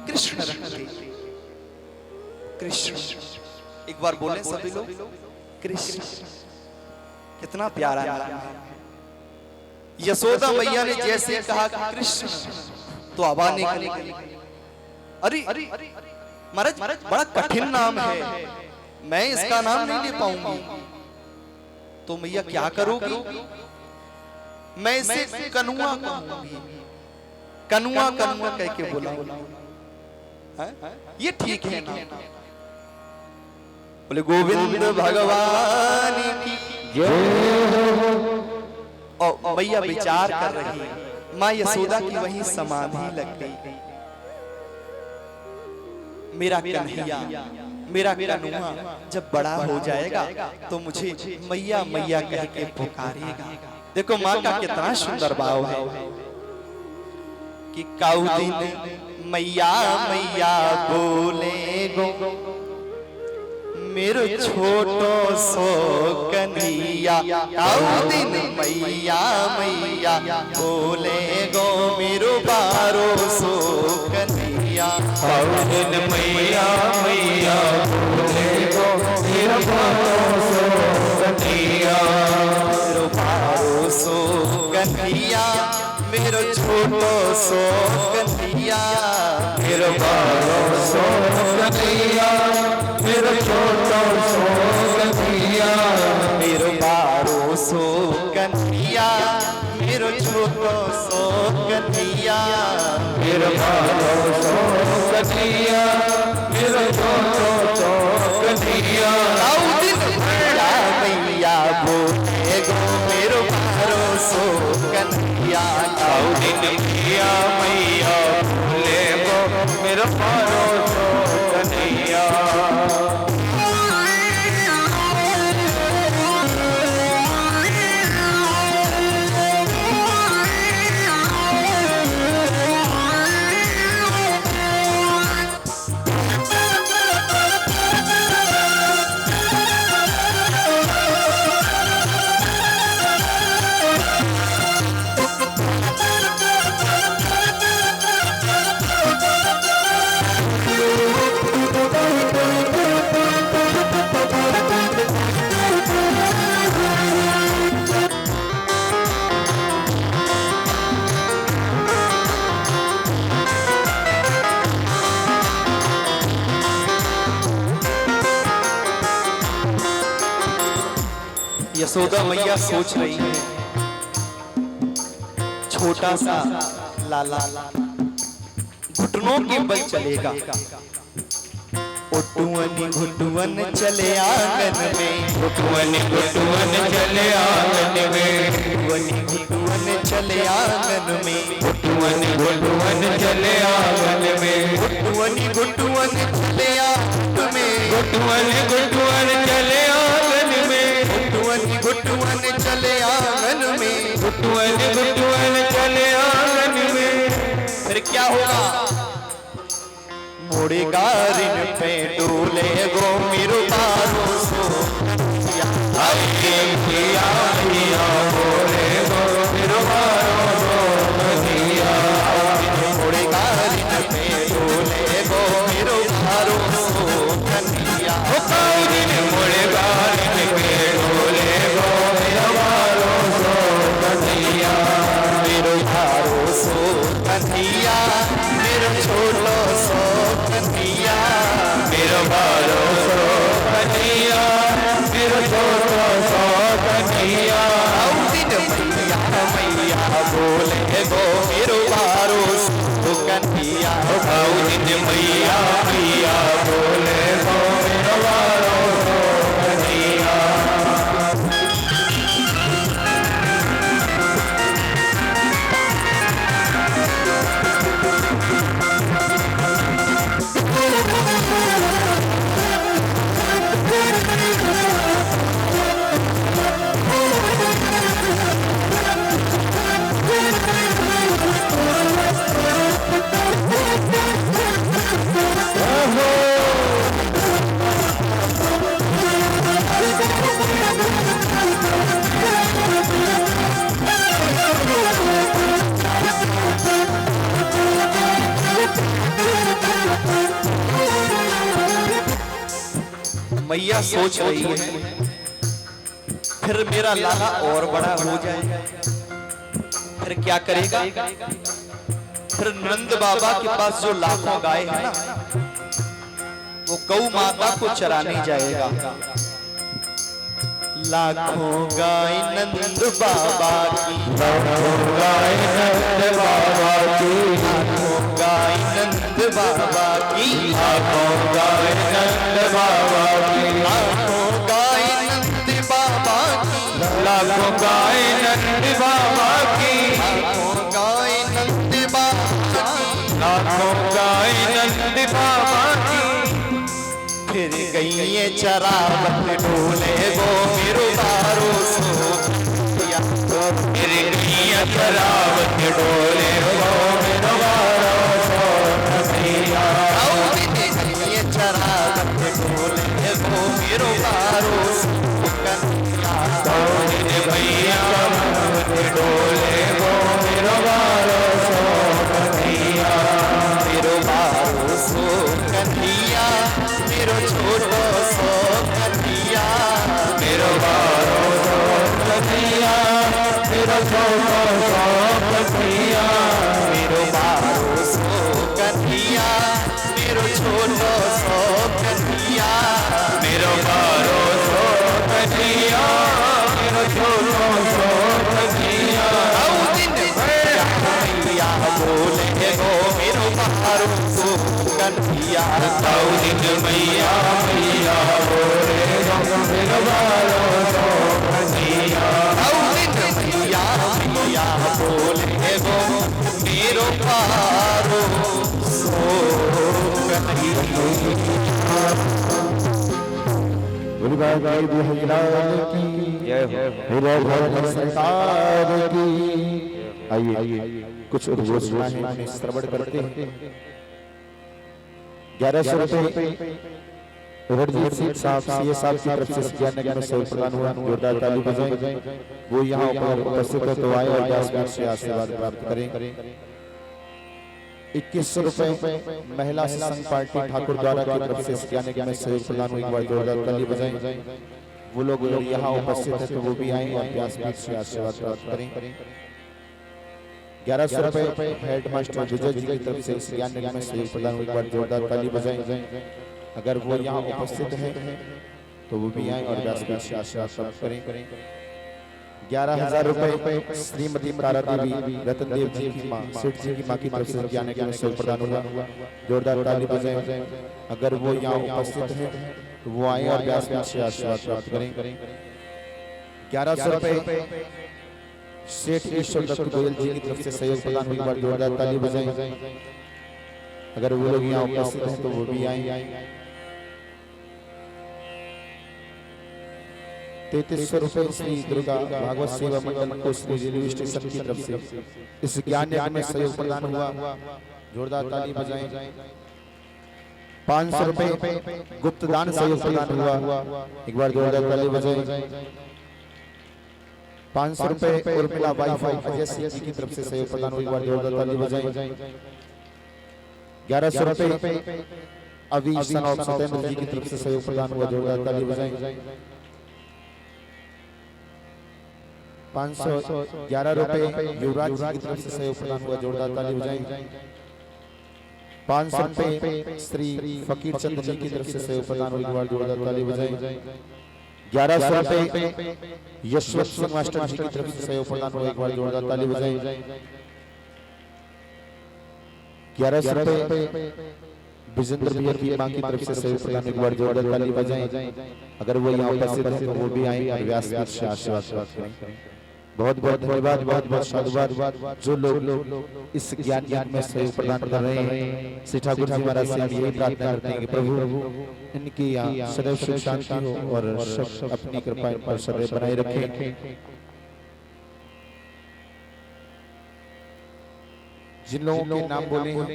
कृष्ण रखते। कृष्ण, एक बार बोले सभी लोग, कृष्ण। कितना प्यारा नाम है। यशोदा मैया ने जैसे कहा कृष्ण, तो आवाज निकली, अरे महाराज बड़ा कठिन नाम है, मैं इसका नाम नहीं ले पाऊंगी। तो मैया क्या करोगी? मैं इसे कनुआ कहूंगी, कनुआ कनुआ कह के बुलाऊंगी, ये ठीक है ना? बोले गोविंद भगवान की जय। और मैया विचार कर रही, माँ यशोदा की वही समाधि लग गई। मेरा कन्हैया, मेरा कनुआ जब बड़ा हो जाएगा तो मुझे मैया मैया कह के पुकारेगा। देखो माँ का कितना सुंदर भाव है कि काऊ दिन मैया मैया बोले गो, मेरो छोटो सो कन्हैया। काऊ दिन मैया मैया बोले गो, मेरो बारो सो कन्हैया। काऊ दिन मैया मैया बोले गो, मेरो बारो सो कन्हैया। मेरो बारो सो कन्हैया, मेरो छोटो सो कन्हैया। मेरो बारो सो कन्हैया, मेरो छोटो सो कन्हैया। मेरो बारो सो कन्हैया, मेरो छोटो सो कन्हैया। मेरो बारो सो कन्हैया, मेरो छोटो सो कन्हैया। काऊ दिन मैया मैया बोले गो, मेरो बारो सो कन्हैया। काऊ दिन मैया मैया बोले गो, मेरो बारो सो कन्हैया। यशोदा मैया सोच रही है, छोटा सा लाला घुटनों के बल चलेगा। घुटुअन घुटुअन चले आंगन में, घुटुअन घुटुअन चले आंगन में। घुटुअन चले आंगन में, घुटुअन घुटुअन चले आंगन में। घुटुअन घुटुअन चले आंगन में। घुटुअन घुटुअन चले आंगन में। घुटुअन घुटुअन चले आंगन में। घुटुअन घुटुअन चले आंगन में। फिर क्या होगा? मोड़े गारिन पे डोले गो, मेरो बारो सो कन्हैया। मैया मैया बोले गो, मेरो बारो सो कन्हैया। मोड़े गारिन पे डोले गो, मेरो बारो सो कन्हैया। काऊ दिन मोड़े गारिन पे डोले गो, मेरो बारो सो कन्हैया। मेरो बारो सो कन्हैया, मेरो छोटो सो कन्हैया। मेरो बारो सो कन्हैया, मेरो छोटो सो कन्हैया। काऊ दिन मैया मैया बोले गो, मेरो बारो सो कन्हैया। काऊ दिन मैया मैया बोले गो, मेरो बारो सो कन्हैया। मैया सोच रही है, फिर मेरा लाला और बड़ा हो जाए, फिर क्या करेगा? फिर नंद बाबा के पास जो लाखों गाय है ना, वो गौ माता को चराने जाएगा। लाखों गाय नंद बाबा की, लाखों गाय नंद बाबा की, लाखों गाय नंद बाबा की, लाखों गाय नंद बाबा की, लाखों गाय नंद बाबा की, लाखों गाय नंद बाबा की, लाखों गाय नंद बाबा की, लाखों गाय नंद बाबा की। फिर गई ये चरावत ढोले वो मेरो बारो सो दिया। फिर गई चरावत डोले वो मेरो बारो सो नदिया। ये चरावत ढोले वो मेरो बारो सो कन्हैया। भैया डोले वो मेरो बारो सो नदिया। मेरो बारो सो कन्हैया, मेरो छोटो सो कन्हैया, मेरो बारो सो कन्हैया, मेरो छोटो सो कन्हैया। मेरो बारो सो कन्हैया, मेरो छोटो सो कन्हैया, मेरो बारो सो कन्हैया, मेरो छोटो सो कन्हैया। कन्हैया बोले गो मेरो बारो सो कन्हैया। मैया मैया बोले गो मेरो बारो सो कन्हैया। मैया मैया बोले गो मेरो बारो सो कन्हैया। सरकार की। आइए कुछ घोषणा है, श्रवण करते हैं। 1100 रुपए रणजीत सिंह साहब सीए साहब की तरफ से ज्ञान नगर में सहयोग प्रदान हुआ। जोरदार ताली बजाएं। वो यहाँ पर उपस्थित है तो आए और 10 मिनट से आशीर्वाद प्राप्त करें। 2100 रुपए महिला संघ पार्टी ठाकुर द्वारा की तरफ से ज्ञान नगर में सहयोग प्रदान हुआ। एक बार जोरदार ताली बजाएं। वो लोग यहाँ उपस्थित है तो वो भी आए और 10 मिनट से आशीर्वाद प्राप्त करें। 1100 रुपए हेडमास्टर विजय जी की तरफ से ज्ञान नगर में सहयोग प्रदान हुआ। एक बार जोरदार ताली बजाएं। अगर वो यहाँ उपस्थित है तो वो भी आए और 10 मिनट से आशीर्वाद प्राप्त करें। 11,000 रुपए श्रीमती तारा देवी रतन देव जी की मां, सेठ जी की मां की तरफ से ज्ञान नगर में सहयोग प्रदान हुआ। जोरदार ताली बजाएं। अगर वो यहाँ उपस्थित है तो वो आए और 10 मिनट से आशीर्वाद प्राप्त करें। 1100 रुपए सेठ ईश्वर दत्त गोयल जी की तरफ से सहयोग प्रदान हुआ। एक बार जोरदार ताली बजाएं। अगर वो लोग यहाँ उपस्थित हैं तो वो भी आए। 3300 रुपए श्री दुर्गा भागवत सेवा मंडल को श्री रेलवे स्टेशन की तरफ से इस ज्ञान यज्ञ में सहयोग प्रदान हुआ। जोरदार ताली बजाएं। 500 रुपए गुप्त दान सहयोग प्रदान हुआ। एक बार जोरदार ताली बजाएं। 500 रुपए उर्मिला वाईफाई अजय सिंह जी की तरफ से सहयोग प्रदान हुआ। एक बार जोरदार ताली बजाएं। 1100 रुपए अभी सनौब सत्येंद्र जी की तरफ से सहयोग प्रदान हुआ। जोरदार ताली बजाएं। 511 रुपए युवराज जी की तरफ से सहयोग प्रदान हुआ। जोरदार ताली बजाएं। 500 रुपए श्री फकीर चंद जी की तरफ से सहयोग प्रदान हुआ। एक बार जोरदार ताली बजाएं। 1100 रुपए यशवंत सिंह मास्टर जी की तरफ से सहयोग प्रदान हुआ। एक बार जोरदार ताली बजाएं। 1100 रुपए विजेंद्र भैया की मां की तरफ से सहयोग प्रदान। एक बार जोरदार ताली बजाएं। अगर वो यहाँ उपस्थित है तो वो भी आए और व्यास पीठ से आशीर्वाद प्राप्त करें। बहुत बहुत धन्यवाद, बहुत बहुत साधुवाद जो लोग इस ज्ञान यज्ञ में सहयोग प्रदान कर रहे हैं। श्री ठाकुर जी महाराज से यही प्रार्थना करते हैं कि प्रभु इनकी यहाँ सदैव सुख शांति हो और अपनी कृपा इन पर सदैव बनाए रखें। जिन लोगों के नाम बोले हैं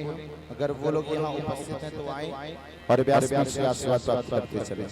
अगर वो लोग यहाँ उपस्थित हैं तो आए और व्यास पीठ से आशीर्वाद प्राप्त करते चले।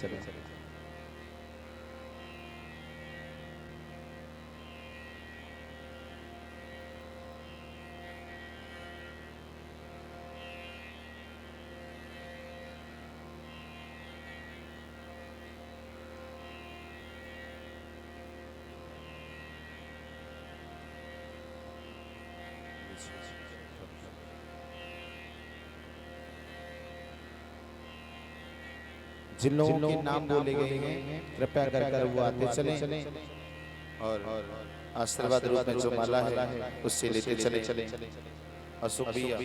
जिन लोगों के नाम बोले गए हैं कृपया कर वो आते चले और आशीर्वाद रूप में जो माला है उससे लेते चले। अशोक भैया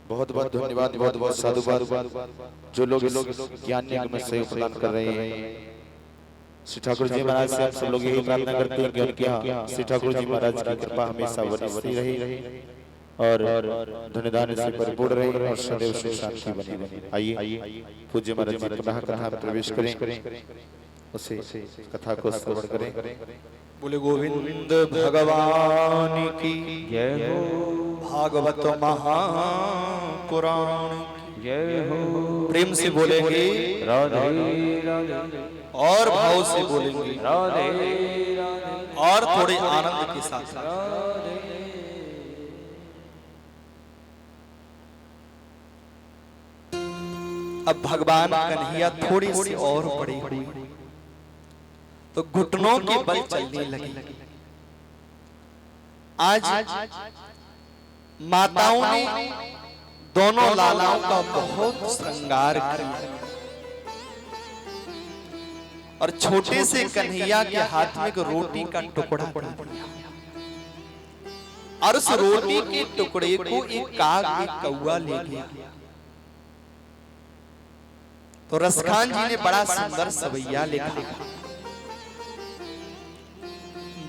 बहुत बहुत धन्यवाद, बहुत बहुत साधुवाद जो लोग ज्ञान यज्ञ में सहयोग प्रदान कर रहे हैं। श्री ठाकुर जी महाराज से हम सब लोग यही प्रार्थना करते हैं कि उनके यहाँ श्री ठाकुर जी महाराज की कृपा हमेशा बनी रहे और धन धान्य से परिपूर्ण रहे और सदैव सुख शांति बनी रहे। आइए पूज्य महाराज जी पुनः कथा में प्रवेश करें, उसे कथा को श्रवण करें। बोले गोविंद भगवान की जय हो, भागवत महापुराण की जय हो। प्रेम से बोलेंगे राधे राधे, और भाव से बोलेंगे राधे राधे, और थोड़े आनंद के साथ अब भगवान कन्हैया थोड़ी सी और बड़ी हुई तो घुटनों के बल चलने लगी। आज माताओं ने दोनों लालाओं का बहुत श्रृंगार किया और छोटे से कन्हैया के हाथ में एक रोटी का टुकड़ा दिया और उस रोटी के टुकड़े को एक काग एक कौआ ले गया। तो रसखान जी ने बड़ा सुंदर सवैया लिखा,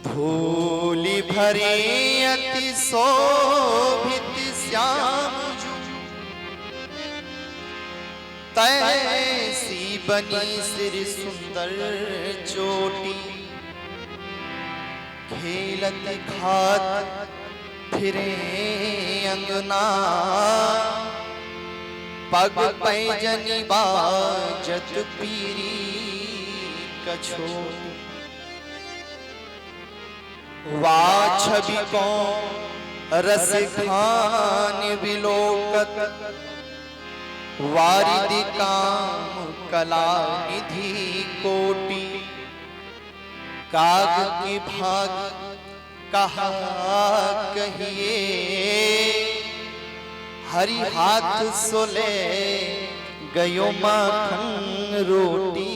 धूलि भरे अति शोभित श्याम तैसी बनी सिर सुंदर चोटी, खेलत खात फिरे अंगना, पग पैजनी बाजत पीरी कछोटी, वा छवि को रस खान विलोकत, वारिधि काम कला निधि कोटि, काग की भाग कहा कहिए, हरि हाथ सोले गयो माखन रोटी।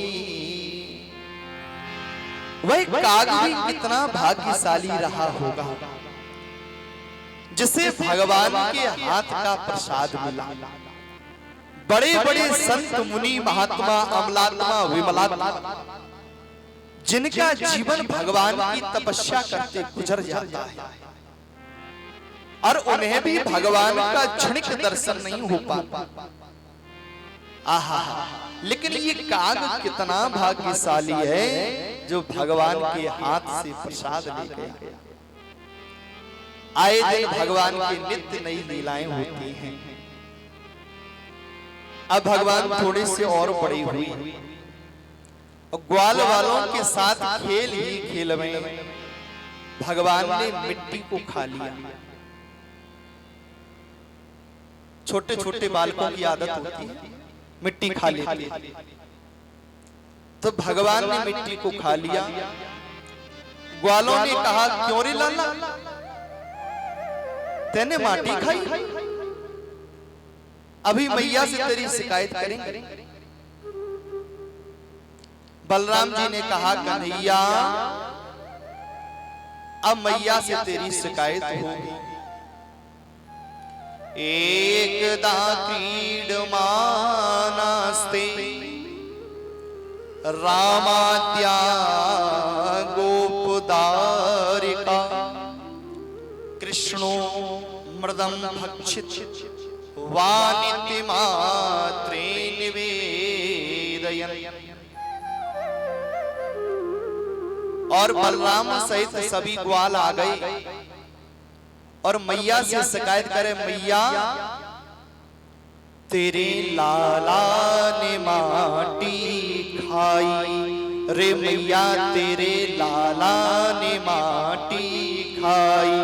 वह काग भी कितना भाग्यशाली रहा होगा जिसे भगवान के हाथ का प्रसाद मिला। बड़े बड़े संत मुनि महात्मा अमलात्मा विमलात्मा जिनका जीवन भगवान की तपस्या करते गुजर जाता है और उन्हें भी भगवान का क्षणिक दर्शन नहीं हो पाता। आहा, लेकिन ये काग कितना भाग्यशाली है जो भगवान के हाथ से प्रसाद ले गया। आए दिन भगवान की नित्य नई लीलाएं होती हैं। अब भगवान थोड़े से और बड़ी हुई और ग्वाल वालों के साथ खेल ही खेल में भगवान ने मिट्टी को खा लिया। छोटे छोटे बालकों की आदत होती है मिट्टी खा लेते, तो भगवान ने मिट्टी को खा लिया। ग्वालों ने कहा, क्यों रे लाला तेने माटी खाई, अभी मैया से तेरी शिकायत करेंगे। बलराम जी ने कहा, कन्हैया अब मैया से तेरी शिकायत होगी, एकदा क्रीडमानास्ते रामाद्या गोपदारिका कृष्णो मृदं भक्षित वानिति मात्रे निवेदयन्। और बलराम सहित सभी ग्वाल आ गए और मैया से शिकायत करे, मैया तेरे लाला ने माटी खाई, रे मैया तेरे लाला ने माटी खाई,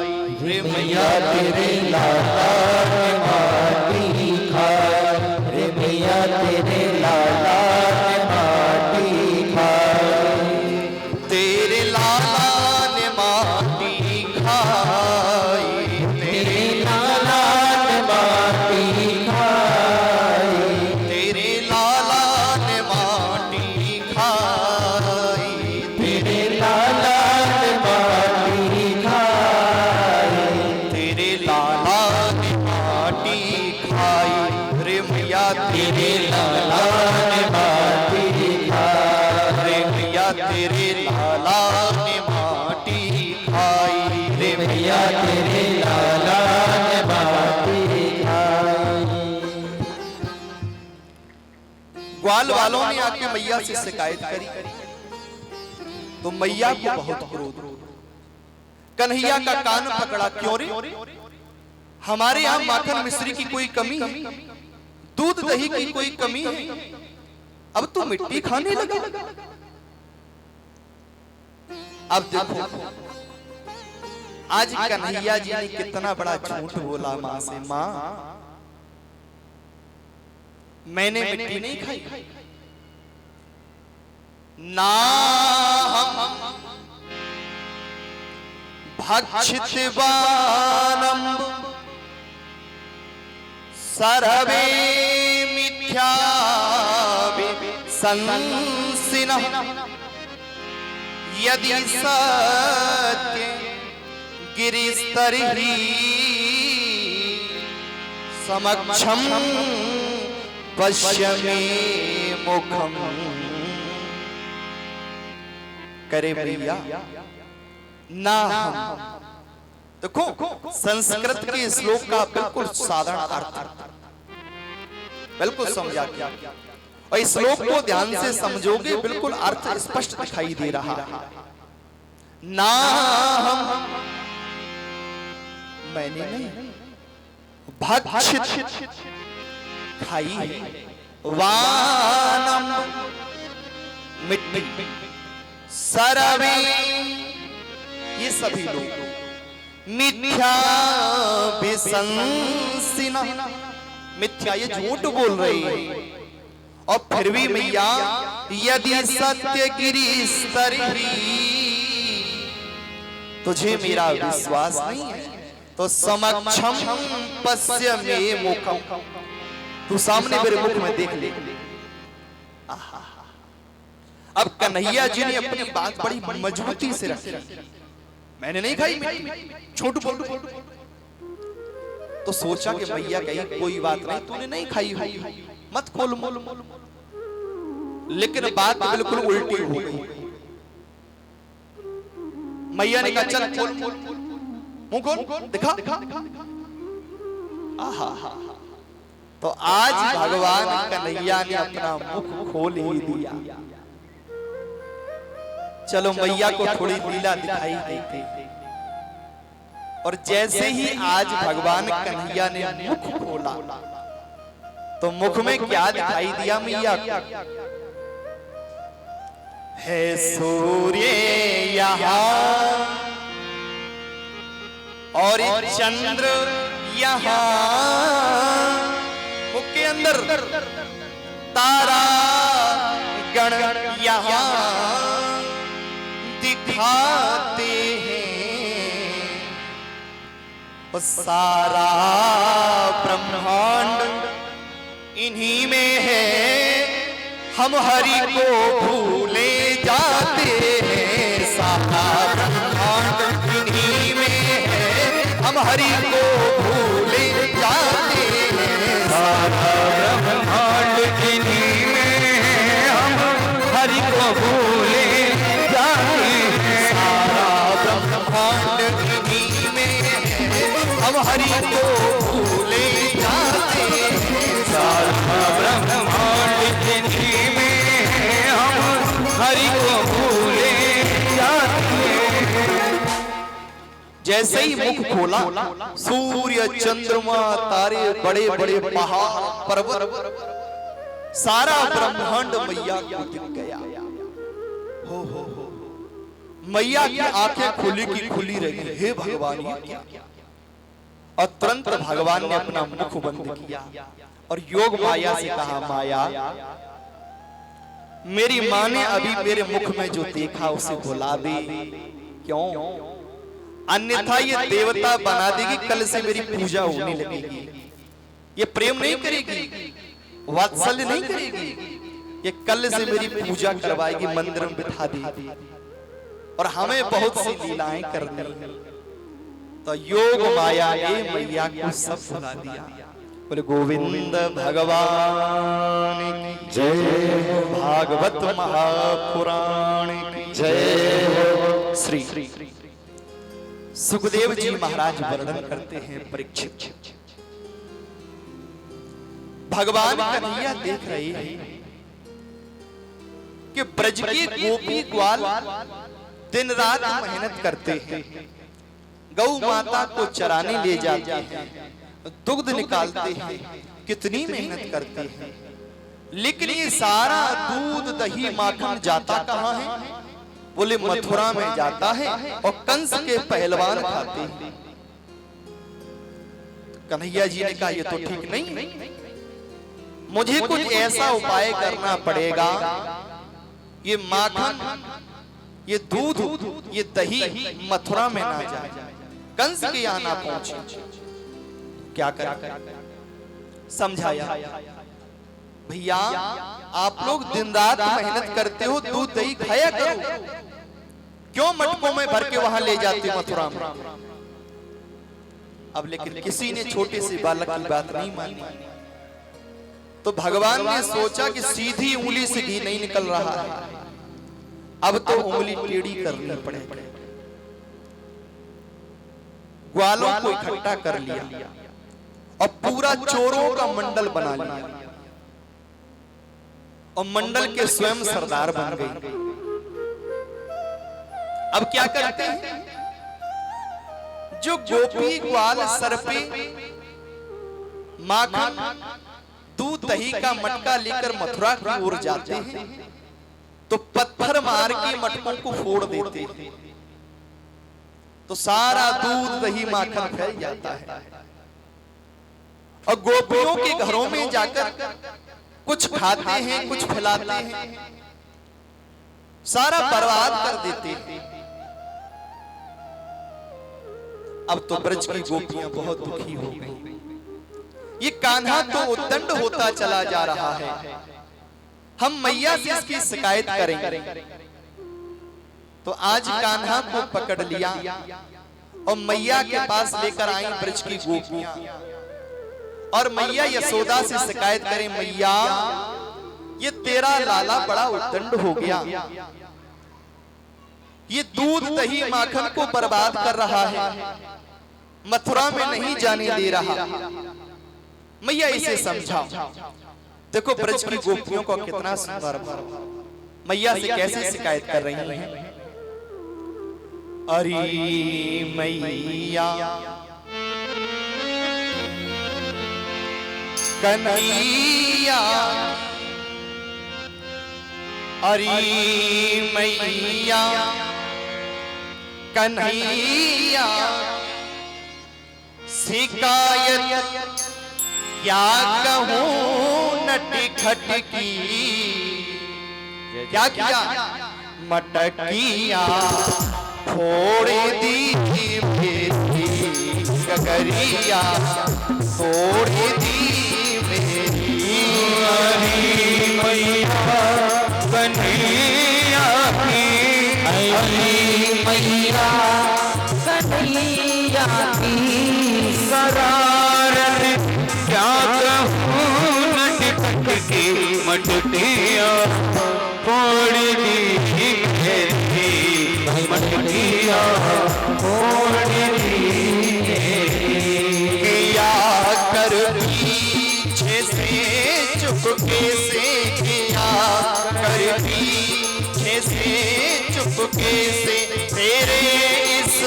रे मैया तेरे लाला ने माटी खाई, रे मैया तेरे लाला ने माटी खाई, तेरे लाला ने माटी खाई, तेरे लाला ने माटी खाई, तेरे लाला ने माटी खाई, तेरे लाला ने माटी खाई, तेरे लाला ने माटी खाई, रे मैया तेरे लाला ने माटी खाई, रे मैया तेरे लाला ने माटी खाई, रे मैया तेरे लाला ने माटी खाई। ग्वाल वालों ने आके मैया से शिकायत करी तो मैया को बहुत क्रोध, कन्हैया का कान पकड़ा, क्यों रे हमारे यहाँ माखन मिश्री की कोई कमी है, दूध दही की कोई कमी है, अब तू मिट्टी खाने लगा। अब देखो आज कन्हैया जी ने कितना बड़ा झूठ बोला मां से, मां मैंने मिट्टी नहीं खाई, ना हम भक्षितवानम सर्वे मिथ्या संसिनः यदि सत्य गिरिस्तरिहि समक्षम पश्य मे मुखम। करे भैया ना हम, देखो संस्कृत के श्लोक का बिल्कुल साधारण अर्थ बिल्कुल समझा क्या, और इस श्लोक को ध्यान से समझोगे बिल्कुल अर्थ स्पष्ट दिखाई दे रहा है। ना हम मैंने नहीं भक्षित खाई, वानम मिट्टी, सर्वे ये सभी लोग मिथ्या विसंसिना, मिथ्या ये झूठ बोल रहे हैं, और फिर भी मैया यदि सत्य गिरिस्तरिहि तुझे मेरा विश्वास नहीं है तो समक्षम पश्य मे मुखम, तू सामने मेरे मुख में देख ले। अब कन्हैया जी ने अपनी बात बड़ी मजबूती से रखी, मैंने नहीं खाई मिट्टी, झूठ बोल, तो सोचा कि भैया कहीं कोई बात नहीं, तूने नहीं खाई होगी, मत खोल मोल, लेकिन बात बिल्कुल उल्टी हो गई। मैया ने कहा चल खोल मुंह खोल, दिखा। आहा, तो आज भगवान कन्हैया ने अपना मुख खोल ही दिया। चलो मैया को थोड़ी लीला दिखाई देती, और जैसे ही आज भगवान कन्हैया ने मुख खोला तो मुख में क्या दिखाई दिया मैया? है सूर्य यहाँ और चंद्र यहाँ, मुख के अंदर तारा गण यहाँ दिखाते हैं, और सारा ब्रह्मांड इन्हीं में है, हम हरि को भूले जाते हैं, सारा ब्रह्मांड इन्हीं में है, हम हरि को भूले भूले जाते हैं। सारा ब्रह्मांड इन्हीं में हम हरि को भूले जाते हैं। सारा ब्रह्मांड इन्हीं में हम हरि को भूले जाते हैं। सारा ब्रह्मांड इन्हीं में हम हरि को भूले जाते हैं। जैसे ही मुख खोला, सूर्य चंद्रमा तारे बड़े बड़े पहाड़ पर्वत सारा ब्रह्मांड मैया को दिख गया। हो मैया की आंखें खुली की खुली रही। हे भगवान ये क्या? और तुरंत भगवान ने अपना मुख बंद किया और योग माया से कहा, माया मेरी माँ ने अभी मेरे मुख में जो देखा उसे भुला दे। क्यों? अन्यथा ये देवता बना देगी, कल से मेरी पूजा होने लगेगी। ये प्रेम नहीं करेगी, वात्सल्य नहीं करेगी, ये कल से मेरी पूजा करवाएगी, मंदिर में बिठा देगी और हमें बहुत सी लीलाएं करनी। तो योग माया ने मैया को सब भुला दिया। बोले गोविंद भगवान की जय, भागवत महापुराण की जय। श्री सुखदेव जी महाराज वर्णन करते हैं, परीक्षित भगवान कन्हैया देख रहे हैं कि ब्रज के गोपी ग्वाल दिन रात मेहनत करते हैं, गौ माता को चराने ले जाते हैं, दुग्ध निकालते हैं, कितनी मेहनत करते हैं, लेकिन ये सारा दूध दही माखन जाता कहाँ है? बोले मथुरा में जाता है और कंस के पहलवान खाते हैं। कन्हैया जी ने कहा ये तो ठीक नहीं, मुझे कुछ ऐसा उपाय करना पड़ेगा, ये माखन, ये दूध, ये दही मथुरा में ना जाए, कंस के यहाँ ना पहुंचे। क्या करें? समझाया, भैया आप लोग दिन रात मेहनत करते हो, दूध दही खाया करो, क्यों मटकों में भर के वहां ले जाते हो मथुरा में? अब लेकिन किसी ने छोटे से बालक की बात नहीं मानी। तो भगवान ने सोचा कि सीधी उंगली से घी नहीं निकल रहा है, अब तो उंगली टेढ़ी करनी पड़ेगी। ग्वालों को इकट्ठा कर लिया और पूरा चोरों का मंडल बना लिया और मंडल के स्वयं सरदार बन गए। अब क्या करते हैं? जो गोपी ग्वाल सर पे माखन दूध दही का मटका लेकर मथुरा की ओर जाते हैं तो पत्थर मार के मटकों को फोड़ देते हैं, तो सारा दूध दही माखन फैल जाता है और गोपियों के घरों में जाकर कुछ खाते हैं, कुछ खिलाते हैं, सारा बर्बाद कर देते हैं। अब तो ब्रज की गोपियां बहुत दुखी हो गई। ये कान्हा तो उद्दंड होता चला जा रहा है, हम मैया से इसकी शिकायत करेंगे। तो आज कान्हा को पकड़ लिया और मैया के पास लेकर आई ब्रज की गोपियां और मैया यशोदा से शिकायत करें, मैया ये तेरा लाला बड़ा उद्दंड हो गया, ये दूध दही माखन को बर्बाद कर रहा है, मथुरा में नहीं जाने दे रहा, मैया इसे समझाओ। देखो ब्रज की गोपियों को कितना सुंदर मैया से कैसे शिकायत कर रही हैं। अरे मैया कन्हैया, अरे मैया कन्हैया, शिकायत क्या कहूं नटखट की, क्या किया? मटकिया फोड़ दी मेरी गगरिया, फोड़ दी मेरी। हरी मैया कन्हैया की, हरी मैया कन्हैया की, करार चुपके से किया करती, से चुपके से तेरे इस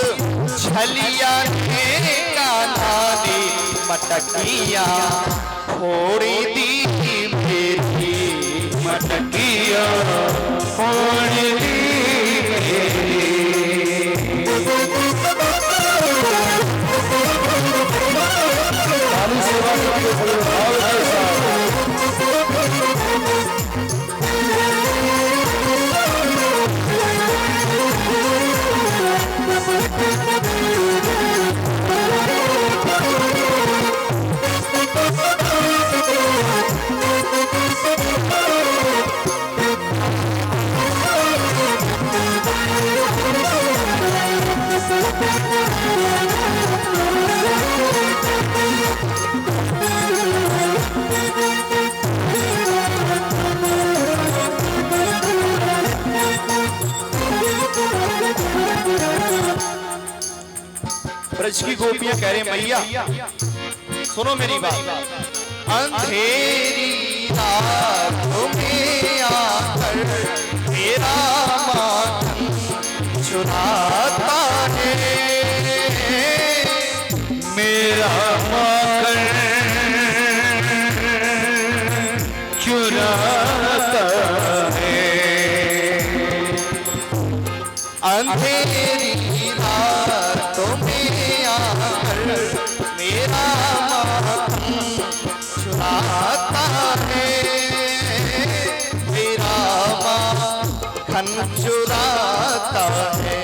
छलिया ने कान्हा ने मटकिया फोड़ी दी मेरी, मटकिया फोड़ दी मेरी। ब्रज की गोपियां कह रहे मैया सुनो मेरी बात, अंधेरी रात में आकर तेरा माखन चुराता है, मेरा माखन चुराता है। अंधेरी रातों में आकर मेरा माखन चुराता है, मेरा माखन चुराता है।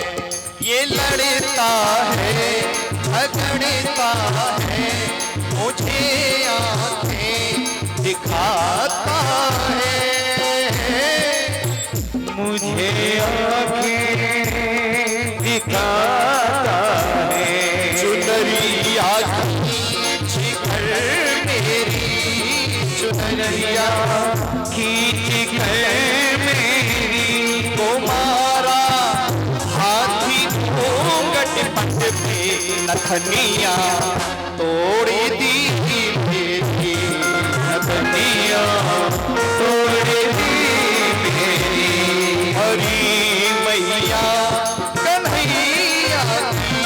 ये लड़ता है झगड़ता है, मुझे आंखें दिखाता है, मुझे आँखें दिखाता है। चुनरिया खींच कर मेरी, चुनरिया खींच कर मेरी को मारा हाथी घूंघट पट पे नथनिया तोड़ दी मेरी, नथनिया तोड़ दी मेरी। हरी मैया कन्हैया की,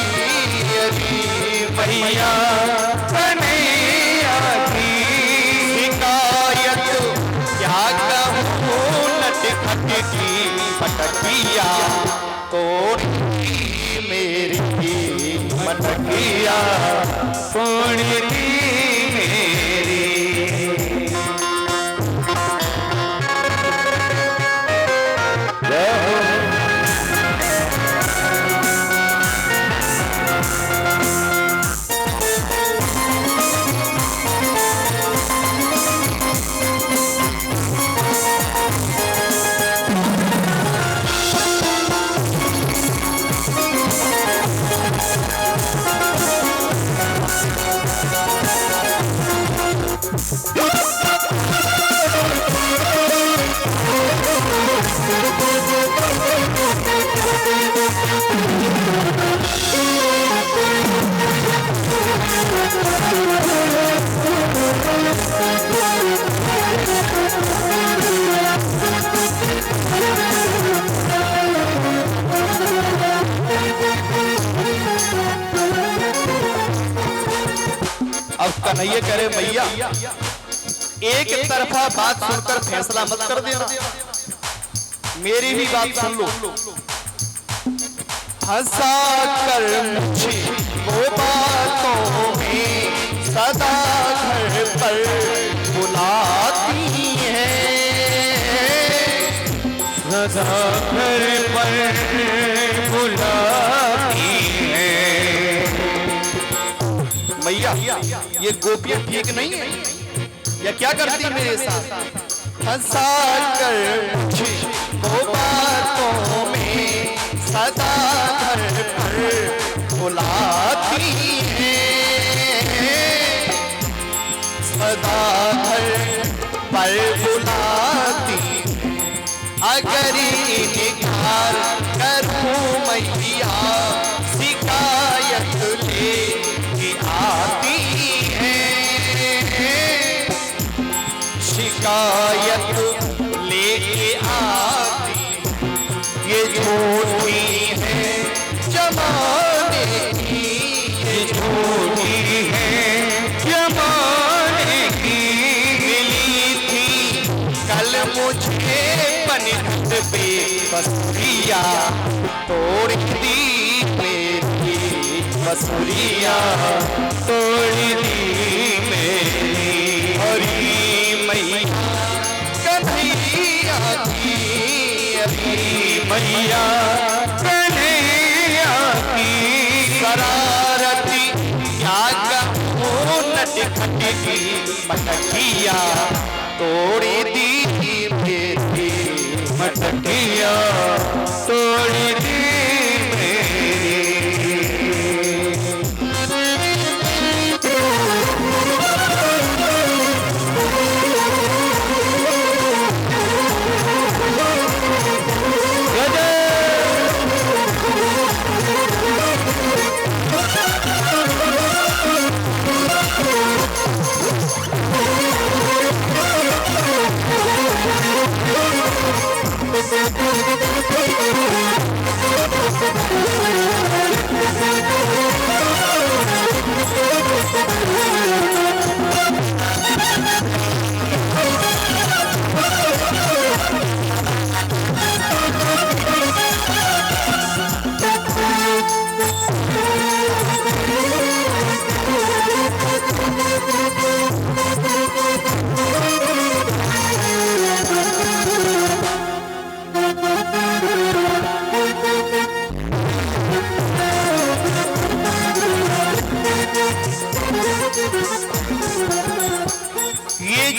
हरी मैया कन्हैया की शिकायत क्या कहूँ नटखट की पटकिया तोड़ दी मेरी, मटकिया तोड़ दी मेरी। अब कन्हैया कह रहे मैया एक तरफा बात सुनकर फैसला मत कर देना, मेरी भी बात सुन लो। हंसा कर मुझे वो बातों में सदा घर पर बुलाती है, सदा घर पर बुलाती है। मैया ये गोपियां ठीक नहीं है या क्या करती मेरे साथ? हंसा कर मुझे वो बातों में सदा घर पर बुलाती है, सदा घर पर बुलाती है। अगर इनकार करूं मैया शिकायत लेके आती है, शिकायत शिकायत लेके आती, ये झूठी है जमाने की, ये झूठी है जमाने की। मिली थी कल मुझे पनित पे बसुरिया, तोड़ दी मेरी बसुरिया, तोड़ दी मेरी। हरी मैया कन्हैया की, हरी मैया कन्हैया की। शरारती क्या कहूँ नटखट की मटकिया, तोड़ दी मेरी मटकिया, तोड़ दी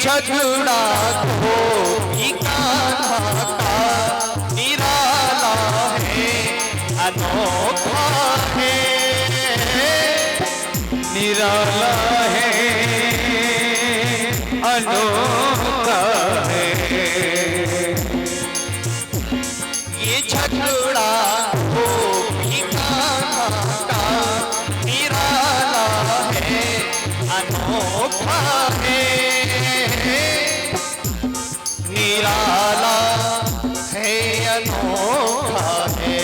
झगड़ा हो कान्हा का निराला है, अनोखा है, निराला है, अनोखा है। ये झगड़ा हो कान्हा का निराला है, अनोखा है, निराला है, अनोखा है।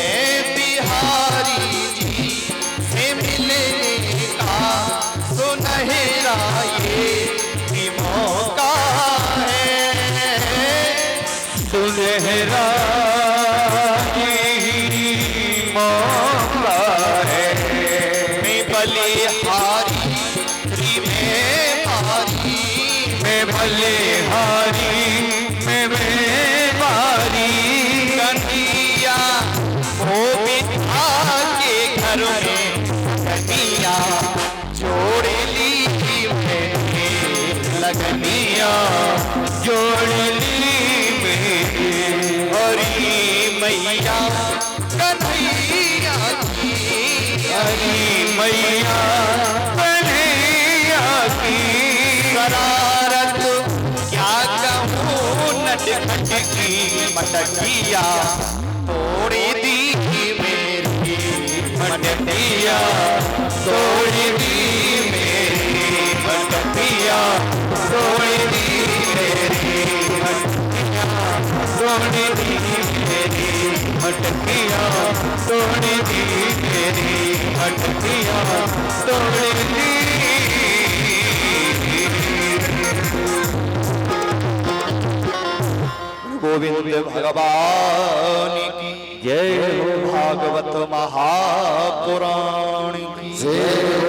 बिहारी जी से मिलने का सुनहरा ये भी मौका है, सुनहरा यही मौका है। मैं बलिहारी मैं हारी, मैं बलिहारी मैं बारी। कन्हैया वो बिठा के घर में कन्हैया जोड़ ली मैंने लगनिया, जोड़ ली मेरी। हरी मैया कन्हैया की, हरी मैया कन्हैया की। शरारत क्या कहूँ नटखट की मटकिया, तोड़ दी मेरी मटकिया, तोड़ दी मेरी मटकिया, तोड़ दी मेरी मटकिया, तोड़ दी मेरी मटकिया, तोड़ दी मेरी मटकिया, तोड़ दी। गोविंद भगवान की जय हो, भागवत महापुराण की जय हो।